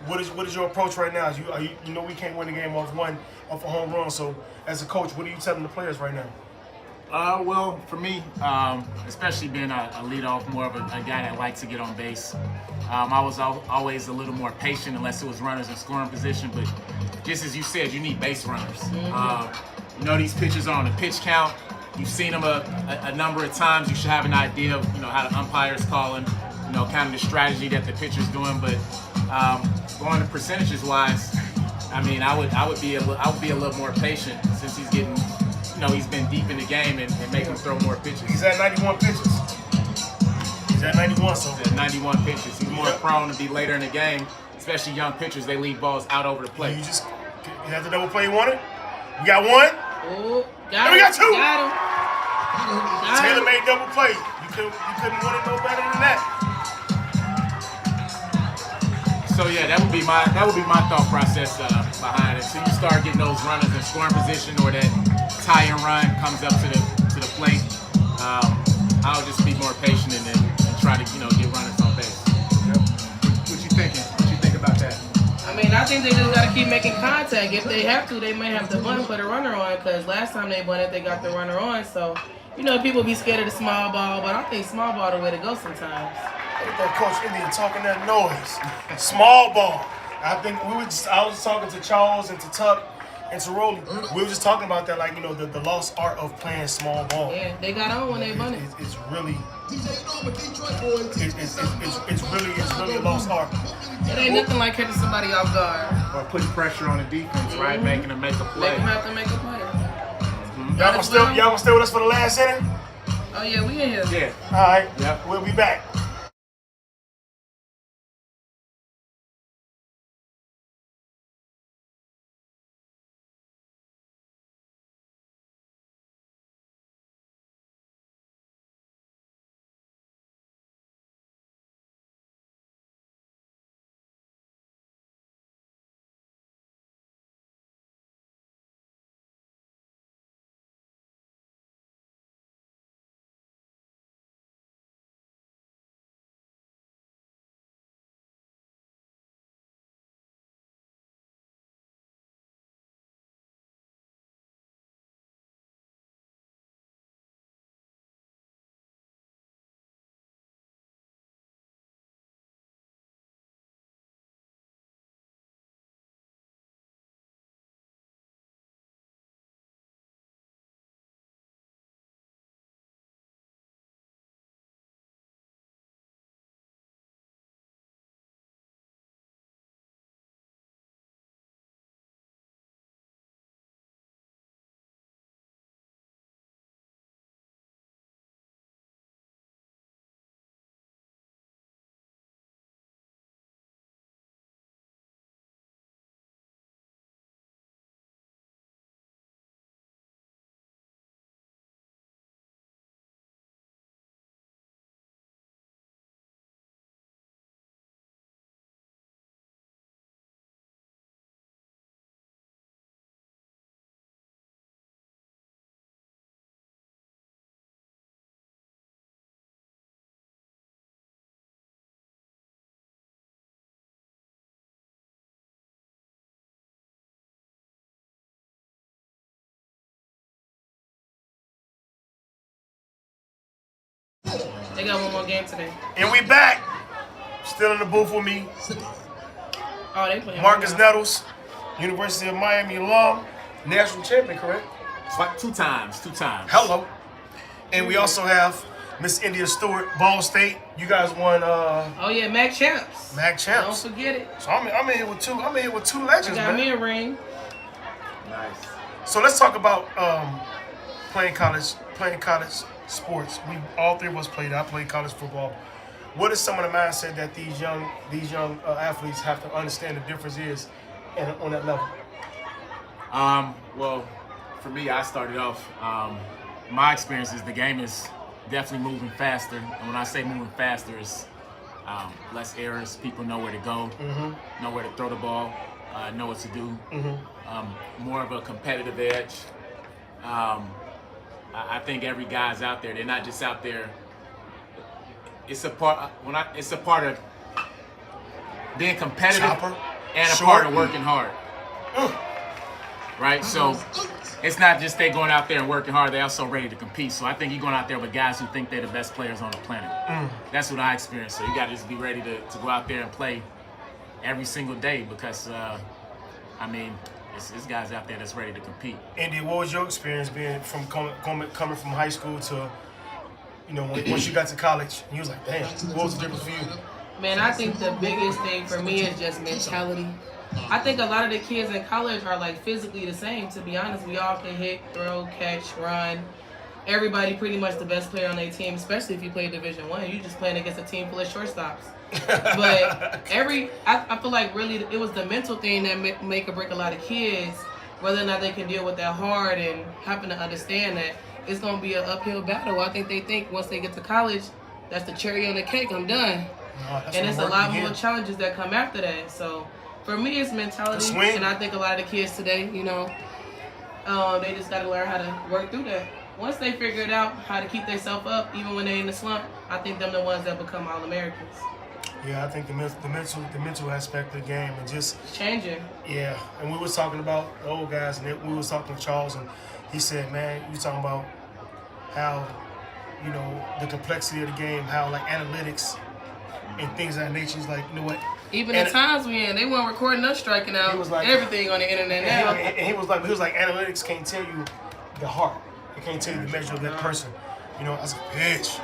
What is your approach right now? We can't win the game off a home run. So as a coach, what are you telling the players right now? Well, for me, especially being a leadoff, more of a guy that likes to get on base, I was always a little more patient unless it was runners in scoring position. But just as you said, you need base runners. You know, these pitchers are on a pitch count. You've seen them a number of times. You should have an idea of how the umpire's calling, kind of the strategy that the pitcher's doing. But going to percentages wise, I mean, I would be a little more patient since he's getting. He's been deep in the game and make him throw more pitches. He's at 91 pitches. He's at 91, so. He's at 91 pitches. He's more prone to be later in the game, especially young pitchers. They leave balls out over the plate. You have the double play you wanted? You got one? Oh, And we got two. Got him. Tailor-made double play. You couldn't want it no better than that. So yeah, that would be my thought process behind it. So you start getting those runners in scoring position or that tie and run comes up to the plate. I'll just be more patient and try to get runners on base. Yep. What you thinking? What you think about that? I mean, I think they just got to keep making contact. If they have to, they may have to bunt and put a runner on because last time they bunted, they got the runner on. So, people be scared of the small ball, but I think small ball the way to go sometimes. Look at that Coach Indian talking that noise. Small ball. I think I was talking to Charles and to Tuck and to Rolly. We were just talking about that, like, the lost art of playing small ball. Yeah, they got on when they bunted. It's really a lost art. It ain't nothing like catching somebody off guard. Or putting pressure on the defense, right? Making them make a play. Make them have to make a play. Y'all gonna stay with us for the last inning? Oh yeah, we in here. Yeah. All right. Yep. We'll be back. They got one more game today. And we back. Still in the booth with me, Oh, they playing. Marcus right now. Nettles, University of Miami alum, national champion, correct? Two times. Hello. And we also have Miss India Stewart, Ball State. You guys won Oh yeah, Mac champs. MAC champs. Don't forget it. So I'm in here with two. I Legends, got man. me a ring. Nice. So let's talk about playing college sports. We all three of us played. I played college football. What is some of the mindset that these young athletes have to understand the difference is on that level? Well, for me, I started off. My experience is the game is definitely moving faster, and when I say moving faster, it's less errors. People know where to go, know where to throw the ball, know what to do. More of a competitive edge. I think every guy's out there. They're not just out there. It's a part. It's a part of being competitive Chopper. and a Short. part of working hard. Right. So it's not just they going out there and working hard, they're also ready to compete. So I think you're going out there with guys who think they're the best players on the planet. That's what I experienced. So you got to just be ready to go out there and play every single day because, I mean, it's guys out there that's ready to compete. Andy, what was your experience being from coming from high school to, you know, once you got to college? And you was like, damn, what was the difference for you? Man, I think the biggest thing for me is just mentality. I think a lot of the kids in college are like physically the same, to be honest. We all can hit, throw, catch, run. Everybody pretty much the best player on their team, especially if you play Division I. You just playing against a team full of shortstops. But I feel like really it was the mental thing that make or break a lot of kids, whether or not they can deal with that hard and having to understand that it's going to be an uphill battle. I think they think once they get to college, that's the cherry on the cake, I'm done. No, And it's a lot more challenges that come after that. So for me, it's mentality. And I think a lot of the kids today, you know, they just got to learn how to work through that. Once they figure it out, how to keep themselves up, even when they're in the slump, I think them the ones that become All-Americans. Yeah, I think the mental aspect of the game and just Changing. Yeah, and we was talking about the old guys, and we was talking to Charles, and he said, man, you talking about how, you know, the complexity of the game, how like analytics and things of that nature is like, you know what? Even the times we in, they weren't recording us striking out like, everything on the internet now. And he was like, analytics can't tell you the heart. It can't tell you the measure of that person. You know, as a bitch.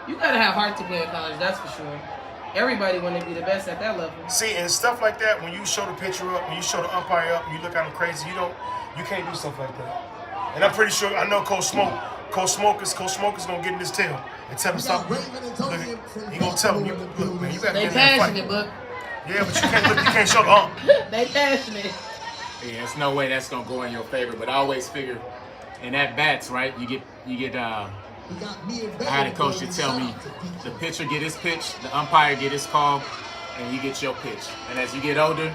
You gotta have heart to play in college, that's for sure. Everybody want to be the best at that level. See, and stuff like that, when you show the pitcher up, when you show the umpire up, and you look at him crazy, you can't do stuff like that. And I'm pretty sure, I know Coach Smoker's gonna get in his tail and tell him stop. Look, he gonna tell him, look, man, you gotta they get in there and passionate, fight. Buck. Yeah, but you can't show the ump. They passionate. Yeah, there's no way that's gonna go in your favor. But I always figure, in at bats, right? You get. I had a coach to tell me, the pitcher get his pitch, the umpire get his call, and you get your pitch. And as you get older,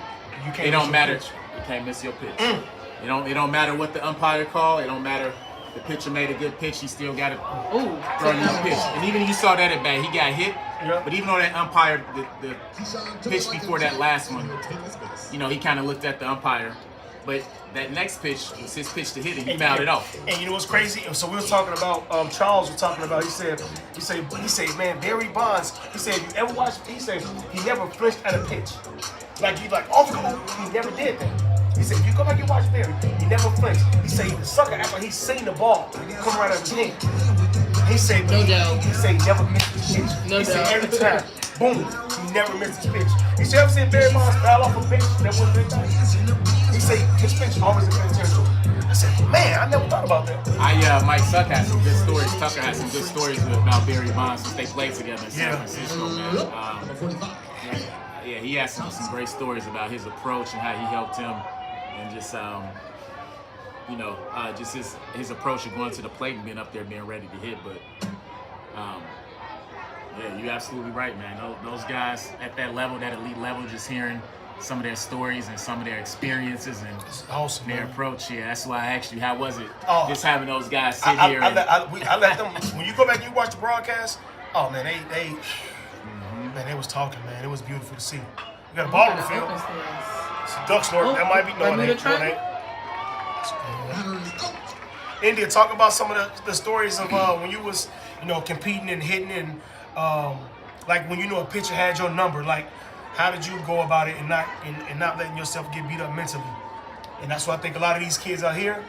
it don't matter. You can't miss your pitch. It don't matter what the umpire call. It don't matter. The pitcher made a good pitch. He still got to throw you a pitch. And even you saw that at bat, he got hit. But even though that umpire, the pitch before that last one, you know, he kind of looked at the umpire. But that next pitch was his pitch to hit, and he fouled it off. And you know what's crazy? So we were talking about Charles was talking about. He said, man, Barry Bonds. He said, you ever watched? He said he never flinched at a pitch. Like he off the hook, he never did that. He said, if you go back and watch Barry, he never flinched. He said the sucker act like he's seen the ball come right out of his hand. He said, no doubt. He said he never missed his pitch. No he doubt. said every time, boom, he never missed his pitch. He said, ever seen Barry Bonds foul off a pitch that wasn't his time? He said his pitch always in territory. I said, man, I never thought about that. Mike Suck has some good stories. Tucker has some good stories about Barry Bonds since they played together in San Francisco, man. Yeah, he has some great stories about his approach and how he helped him, and just just his approach of going to the plate and being up there, being ready to hit. But yeah, you're absolutely right, man. Those guys at that level, that elite level, just hearing some of their stories and some of their experiences and awesome, their man. approach. Yeah, that's why I asked you, how was it just having those guys sit I here? I let them. When you go back and you watch the broadcast, oh man, man, they was talking, man. It was beautiful to see. We got a ball on the field. It's a duck snort. That might be no, it ain't. India, talk about some of the stories of when you was, you know, competing and hitting and like when you know a pitcher had your number, like. How did you go about it and not letting yourself get beat up mentally? And that's what I think a lot of these kids out here.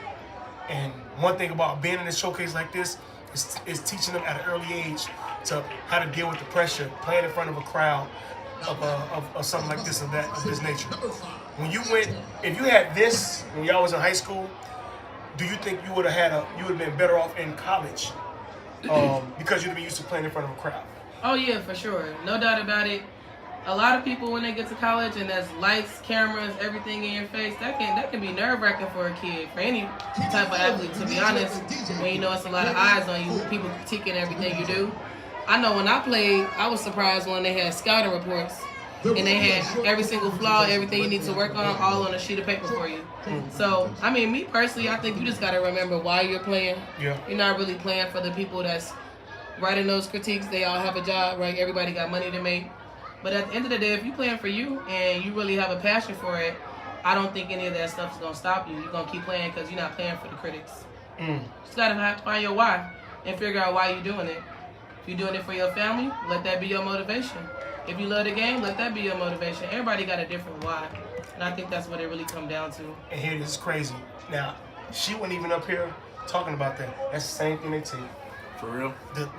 And one thing about being in a showcase like this is teaching them at an early age to how to deal with the pressure, playing in front of a crowd of something like this of this nature. When you went, if you had this when y'all was in high school, do you think you would have been better off in college because you'd have been used to playing in front of a crowd? Oh yeah, for sure, no doubt about it. A lot of people, when they get to college and there's lights, cameras, everything in your face, that can be nerve-wracking for a kid, for any type of athlete, to be honest. When you know it's a lot of eyes on you, people critiquing everything you do. I know when I played, I was surprised when they had scouting reports and they had every single flaw, everything you need to work on, all on a sheet of paper for you. So, I mean, me personally, I think you just got to remember why you're playing. Yeah. You're not really playing for the people that's writing those critiques. They all have a job, right? Everybody got money to make. But at the end of the day, if you're playing for you and you really have a passion for it, I don't think any of that stuff is gonna stop you. You're gonna keep playing because you're not playing for the critics. You just gotta have to find your why and figure out why you're doing it. If you're doing it for your family, let that be your motivation. If you love the game, let that be your motivation. Everybody got a different why, and I think that's what it really comes down to. And here, this is crazy. Now, she wasn't even up here talking about that. That's the same thing they tell you. For real?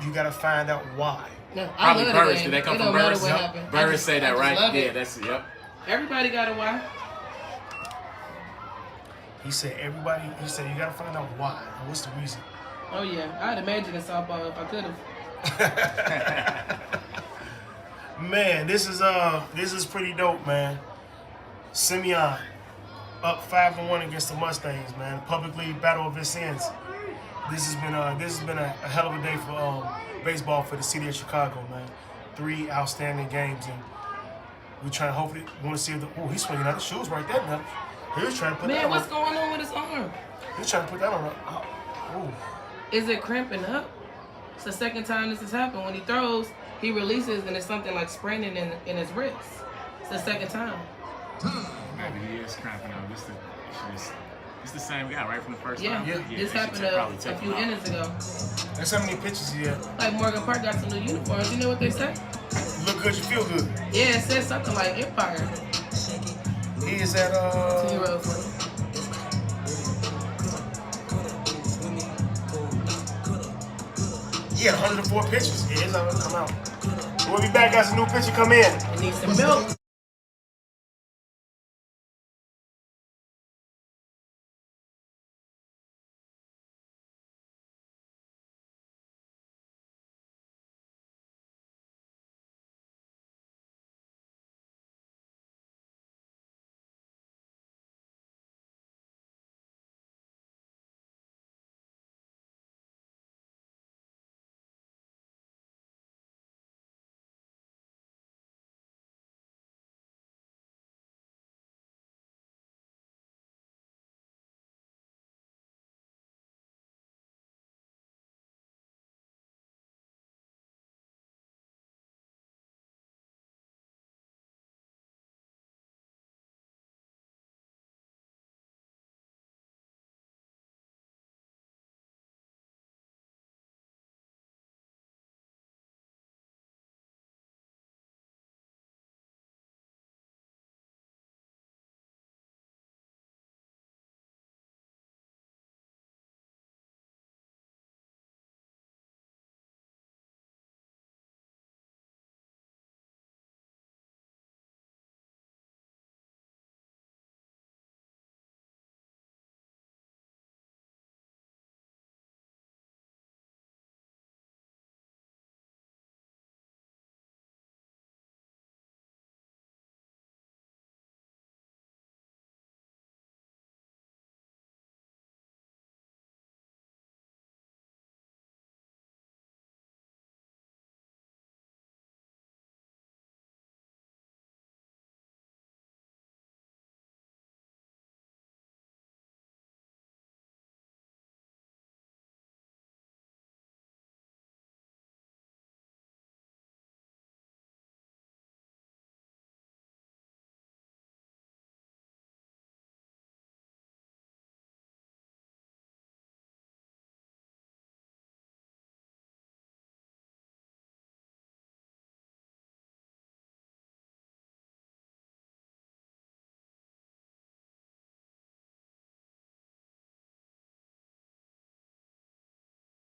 You gotta find out why. No, Probably I love Burris. the game. Did that come It from don't matter Burris? what Yep. happened. Burris say I that, just right? love Yeah, it. that's yep. Everybody got a why. He said he said you gotta find out why. And what's the reason? Oh yeah, I'd imagine in softball if I could have. Man, this is pretty dope, man. Simeon up 5-1 against the Mustangs, man. Public League Battle of Vincennes. This has been a hell of a day for baseball for the city of Chicago, man. 3 outstanding games, and we trying to hopefully want to see if he's swinging out the shoes right there now. He was trying to put that Man, on. what's going on with his arm? He was trying to put that on. Is it cramping up? It's the second time this has happened. When he throws, he releases, and it's something like spraining in his wrist. It's the second time. Maybe he is cramping up. It's the same guy, right, from the first time? Yeah. This they happened should probably a take few him out. innings ago. That's how many pitches he had. Like Morgan Park got some new uniforms. You know what they say? Look good, you feel good. Yeah, it says something like Empire. He is at 2-year-old for me. he had 104 pitches. Yeah, it's not gonna come out. We'll be back as a new pitcher come in. It needs some milk.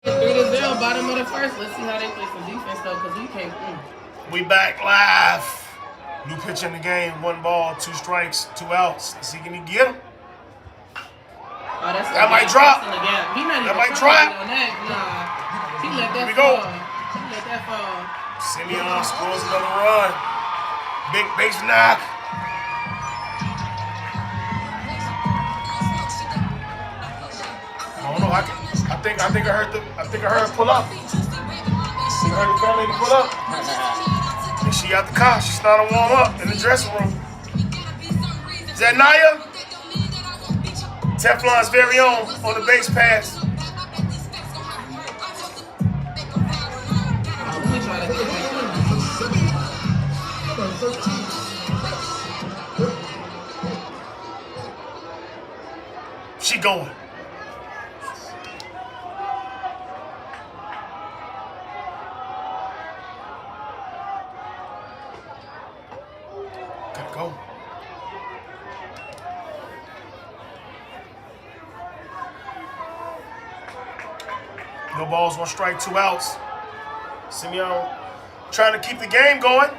Through the bell, bottom of the first. Let's see how they play some defense though, because we can't. We back live. New pitch in the game. 1 ball, 2 strikes, 2 outs. Let's see, can he get him? Oh, that's That might drop. That's in the gap. He not even That might trying drop. on that. Nah, he let that Here we go. fall. He let that fall. Simeon scores another run. Big base knock. I don't know. I think I heard her pull up. I think I heard the family to pull up. And she out the car. She started to warm up in the dressing room. Is that Naya? Teflon's very own on the base pass. Let me try to get that. going. Gotta go. No balls, 1 strike, 2 outs. Simeon trying to keep the game going,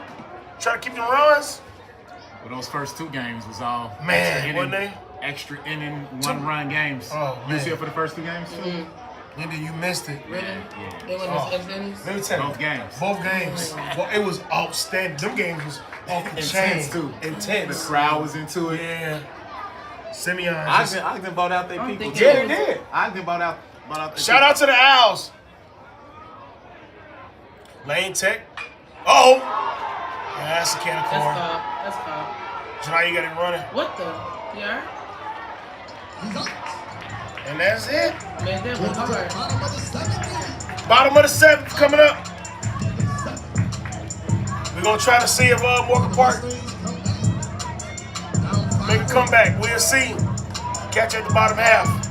trying to keep the runs. Well, those first 2 games was all Man, wasn't they? extra inning, 1-run games. Oh, You man. see it for the first 2 games too? Maybe you missed it. Really? Yeah. They went Oh. to extra innings? Let me tell you. Both games. Both games. Well, it was outstanding. Them games was off the Intense chain. too. Intense. The crowd was into it. Yeah. Simeon. Ogden bought out their I'm people. thinking- Yeah, they did. Ogden bought out their Shout out to the Owls. Lane Tech. Oh. Yeah, that's a can of That's corn. foul. That's foul. So now you got him running. What the? Yeah. And that's it. Man, that went hard. Bottom of the 7th coming up. We're going to try to see if Morgan Park make a comeback. We'll see. Catch you at the bottom half.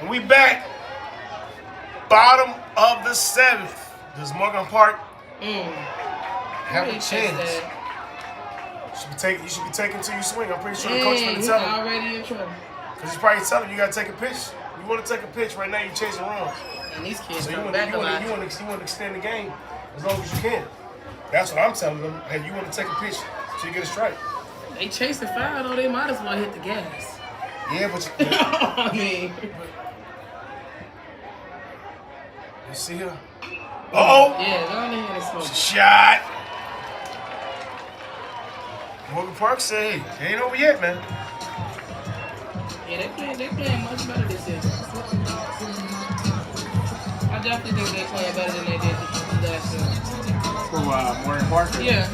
And we back. Bottom of the 7th. Does Morgan Park have a Really chance? that. You should be taking till you swing. I'm pretty sure the coach is going to He's tell him. already in trouble. Because he's probably telling you got to take a pitch. You want to take a pitch right now, you're chasing runs. And these kids So you come want back a lot. to extend the game as long as you can. That's what I'm telling them. Hey, you want to take a pitch till you get a strike. They chasing foul, though. They might as well hit the gas. Yeah, but I mean, You see her? Uh-oh. Yeah, go on ahead and smoke. Shot. Morgan Park said, hey, ain't over yet, man. Yeah, they playing much better this year. I definitely think they're playing better than they did last year. For Morgan Parker. Yeah.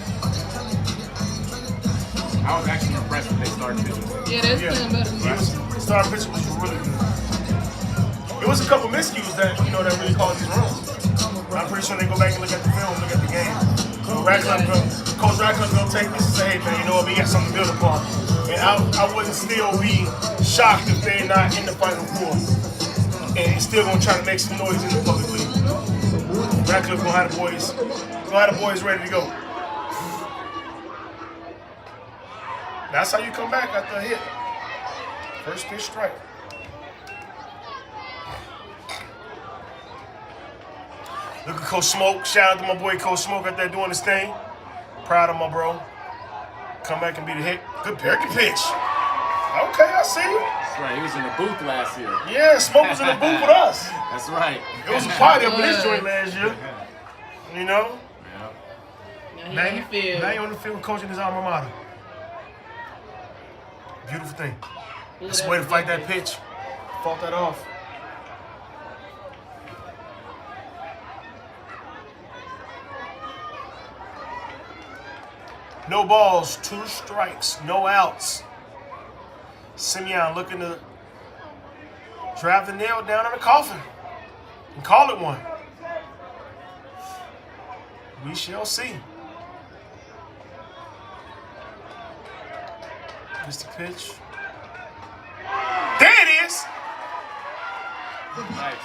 I was actually impressed when they started pitching. Yeah, they're playing better. The starting pitcher was really good. It was a couple miscues that really caused these runs. I'm pretty sure they go back and look at the film, look at the game. Coach Radcliffe gonna take this and say, hey man, you know what, we got something to build upon. And I wouldn't still be shocked if they're not in the Final Four. And he's still gonna try to make some noise in the public league. Radcliffe gonna have the boys ready to go. That's how you come back after a hit. First pitch strike. Look at Coach Smoke. Shout out to my boy Coach Smoke out there doing his thing. Proud of my bro. Come back and be the hit. Good pitch. Okay, I see you. That's right. He was in the booth last year. Yeah, Smoke was in the booth with us. That's right. It was a party up in this joint last year. You know? Yeah. Now he Now you on the field coaching his alma mater. Beautiful thing. That's the way to fight that pitch. Fought that off. No balls, 2 strikes, no outs. Simeon looking to drive the nail down in the coffin and call it one. We shall see. Here's the pitch. There it is! Nice.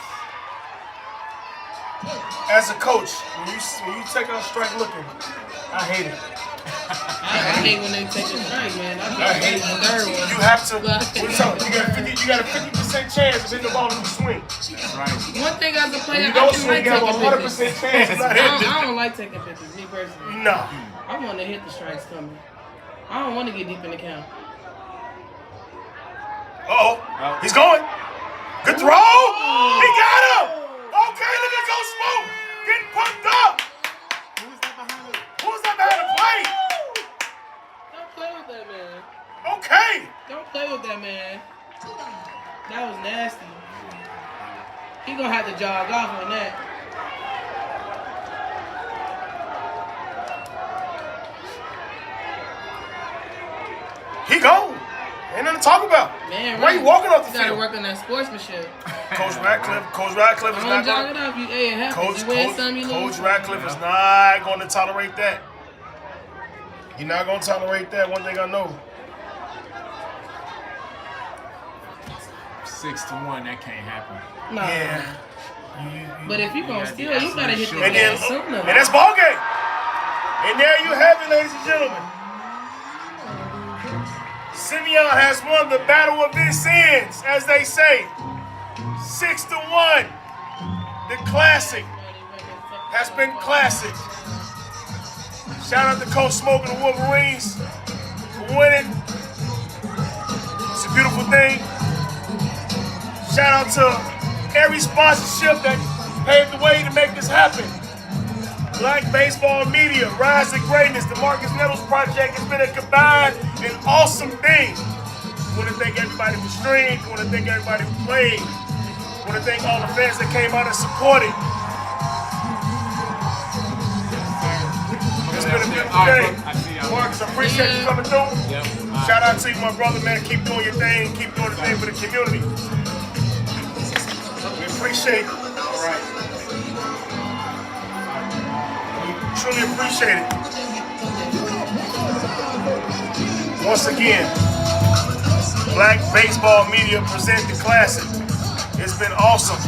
As a coach, when you take out a strike looking, I hate it. I hate when they take a strike, man. I hate the third one. You have to. You got a 50% chance of hitting the ball if you swing. Right. One thing as a player, You I don't don't swing, like you have a taking 100% pitches. chance of not hitting. I don't like taking pitches, me personally. No. I want to hit the strikes coming. I don't want to get deep in the count. Uh-oh. He's going. Good throw. He got him. Okay, look at Coach Smoke. Getting pumped up. Who's that behind the plate? Don't play with that, man. Okay. Don't play with that, man. That was nasty. He gonna have to jog off on that. He gone. Ain't nothing to talk about. Man, why you walking off the you gotta field? work on that sportsmanship. Coach Radcliffe is Don't not jog going. it up. Hey, it happens. You win some, you lose Coach some. Radcliffe is not going to tolerate that. He's not going to tolerate that. One thing I know. 6-1, that can't happen. No. Yeah. But if you gonna gotta be steal, you gotta hit the absolutely And then, gas sooner. and that's ball game. And there you have it, ladies and gentlemen. Simeon has won the battle of this ends, as they say. 6-1. The classic has been classic. Shout out to Coach Smoke and the Wolverines for winning. It's a beautiful thing. Shout out to every sponsorship that paved the way to make this happen. Black Baseball Media, Rise to Greatness, the Marcus Nettles Project has been a combined and awesome thing. I want to thank everybody who streamed. I want to thank everybody who played. I want to thank all the fans that came out and supported. It's been a beautiful day. Marcus, I appreciate you coming through. Yep. Shout out to you, my brother, man. Keep doing your thing. Keep doing the thing for the community. We appreciate it. All right. Truly appreciate it. Once again, Black Baseball Media present the classic. It's been awesome.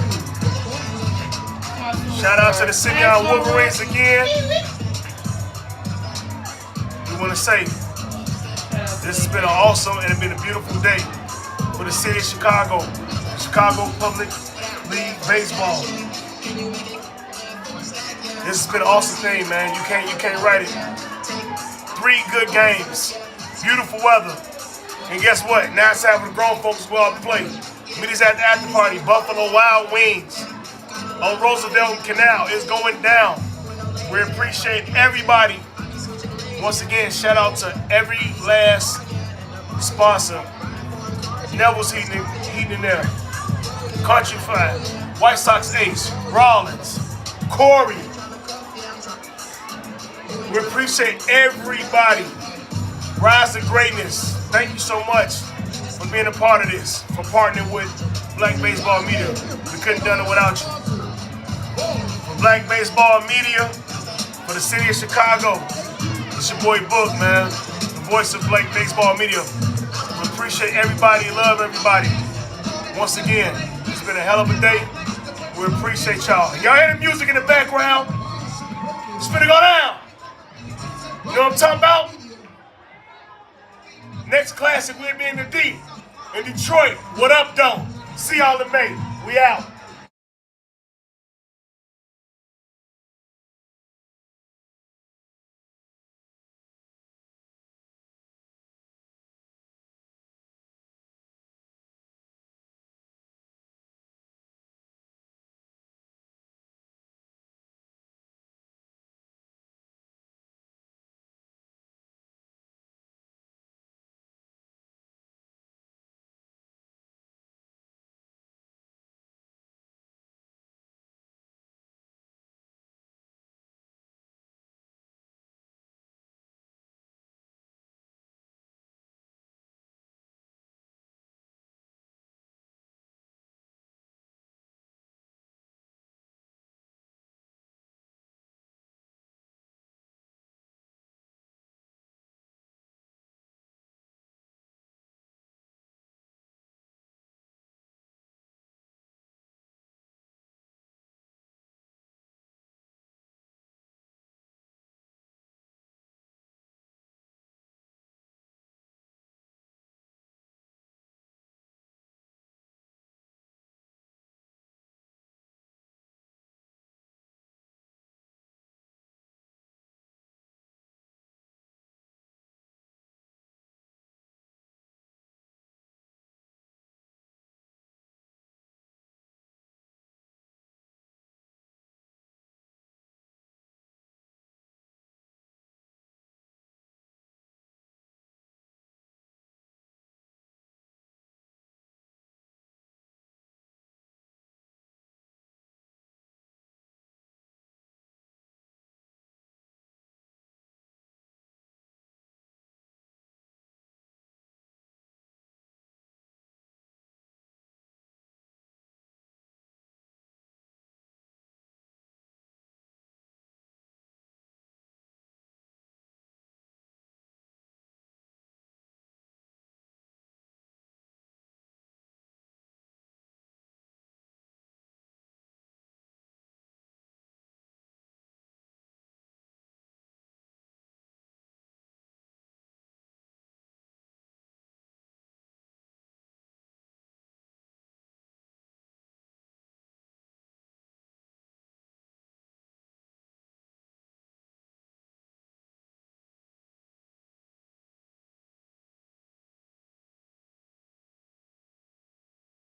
Shout out to the Simeon Wolverines again. We want to say this has been an awesome and it's been a beautiful day for the city of Chicago, Chicago Public League Baseball. This has been an awesome thing, man. You can't write it. 3 good games, beautiful weather, and guess what? Now it's time for the grown folks to go out and play. Meet us at the after party, Buffalo Wild Wings. on Roosevelt and Canal is going down. We appreciate everybody. Once again, shout out to every last sponsor. Neville's Heating and Air, Country Fire, White Sox Ace, Rollins, Corey. We appreciate everybody. Rise to greatness. Thank you so much for being a part of this, for partnering with Black Baseball Media. We couldn't have done it without you. For Black Baseball Media, for the city of Chicago, it's your boy Book, man, the voice of Black Baseball Media. We appreciate everybody, love everybody. Once again, it's been a hell of a day. We appreciate y'all. Y'all hear the music in the background? It's finna go down. You know what I'm talking about? Next classic, we'll be in the D. In Detroit. What up, though? See y'all in May. We out.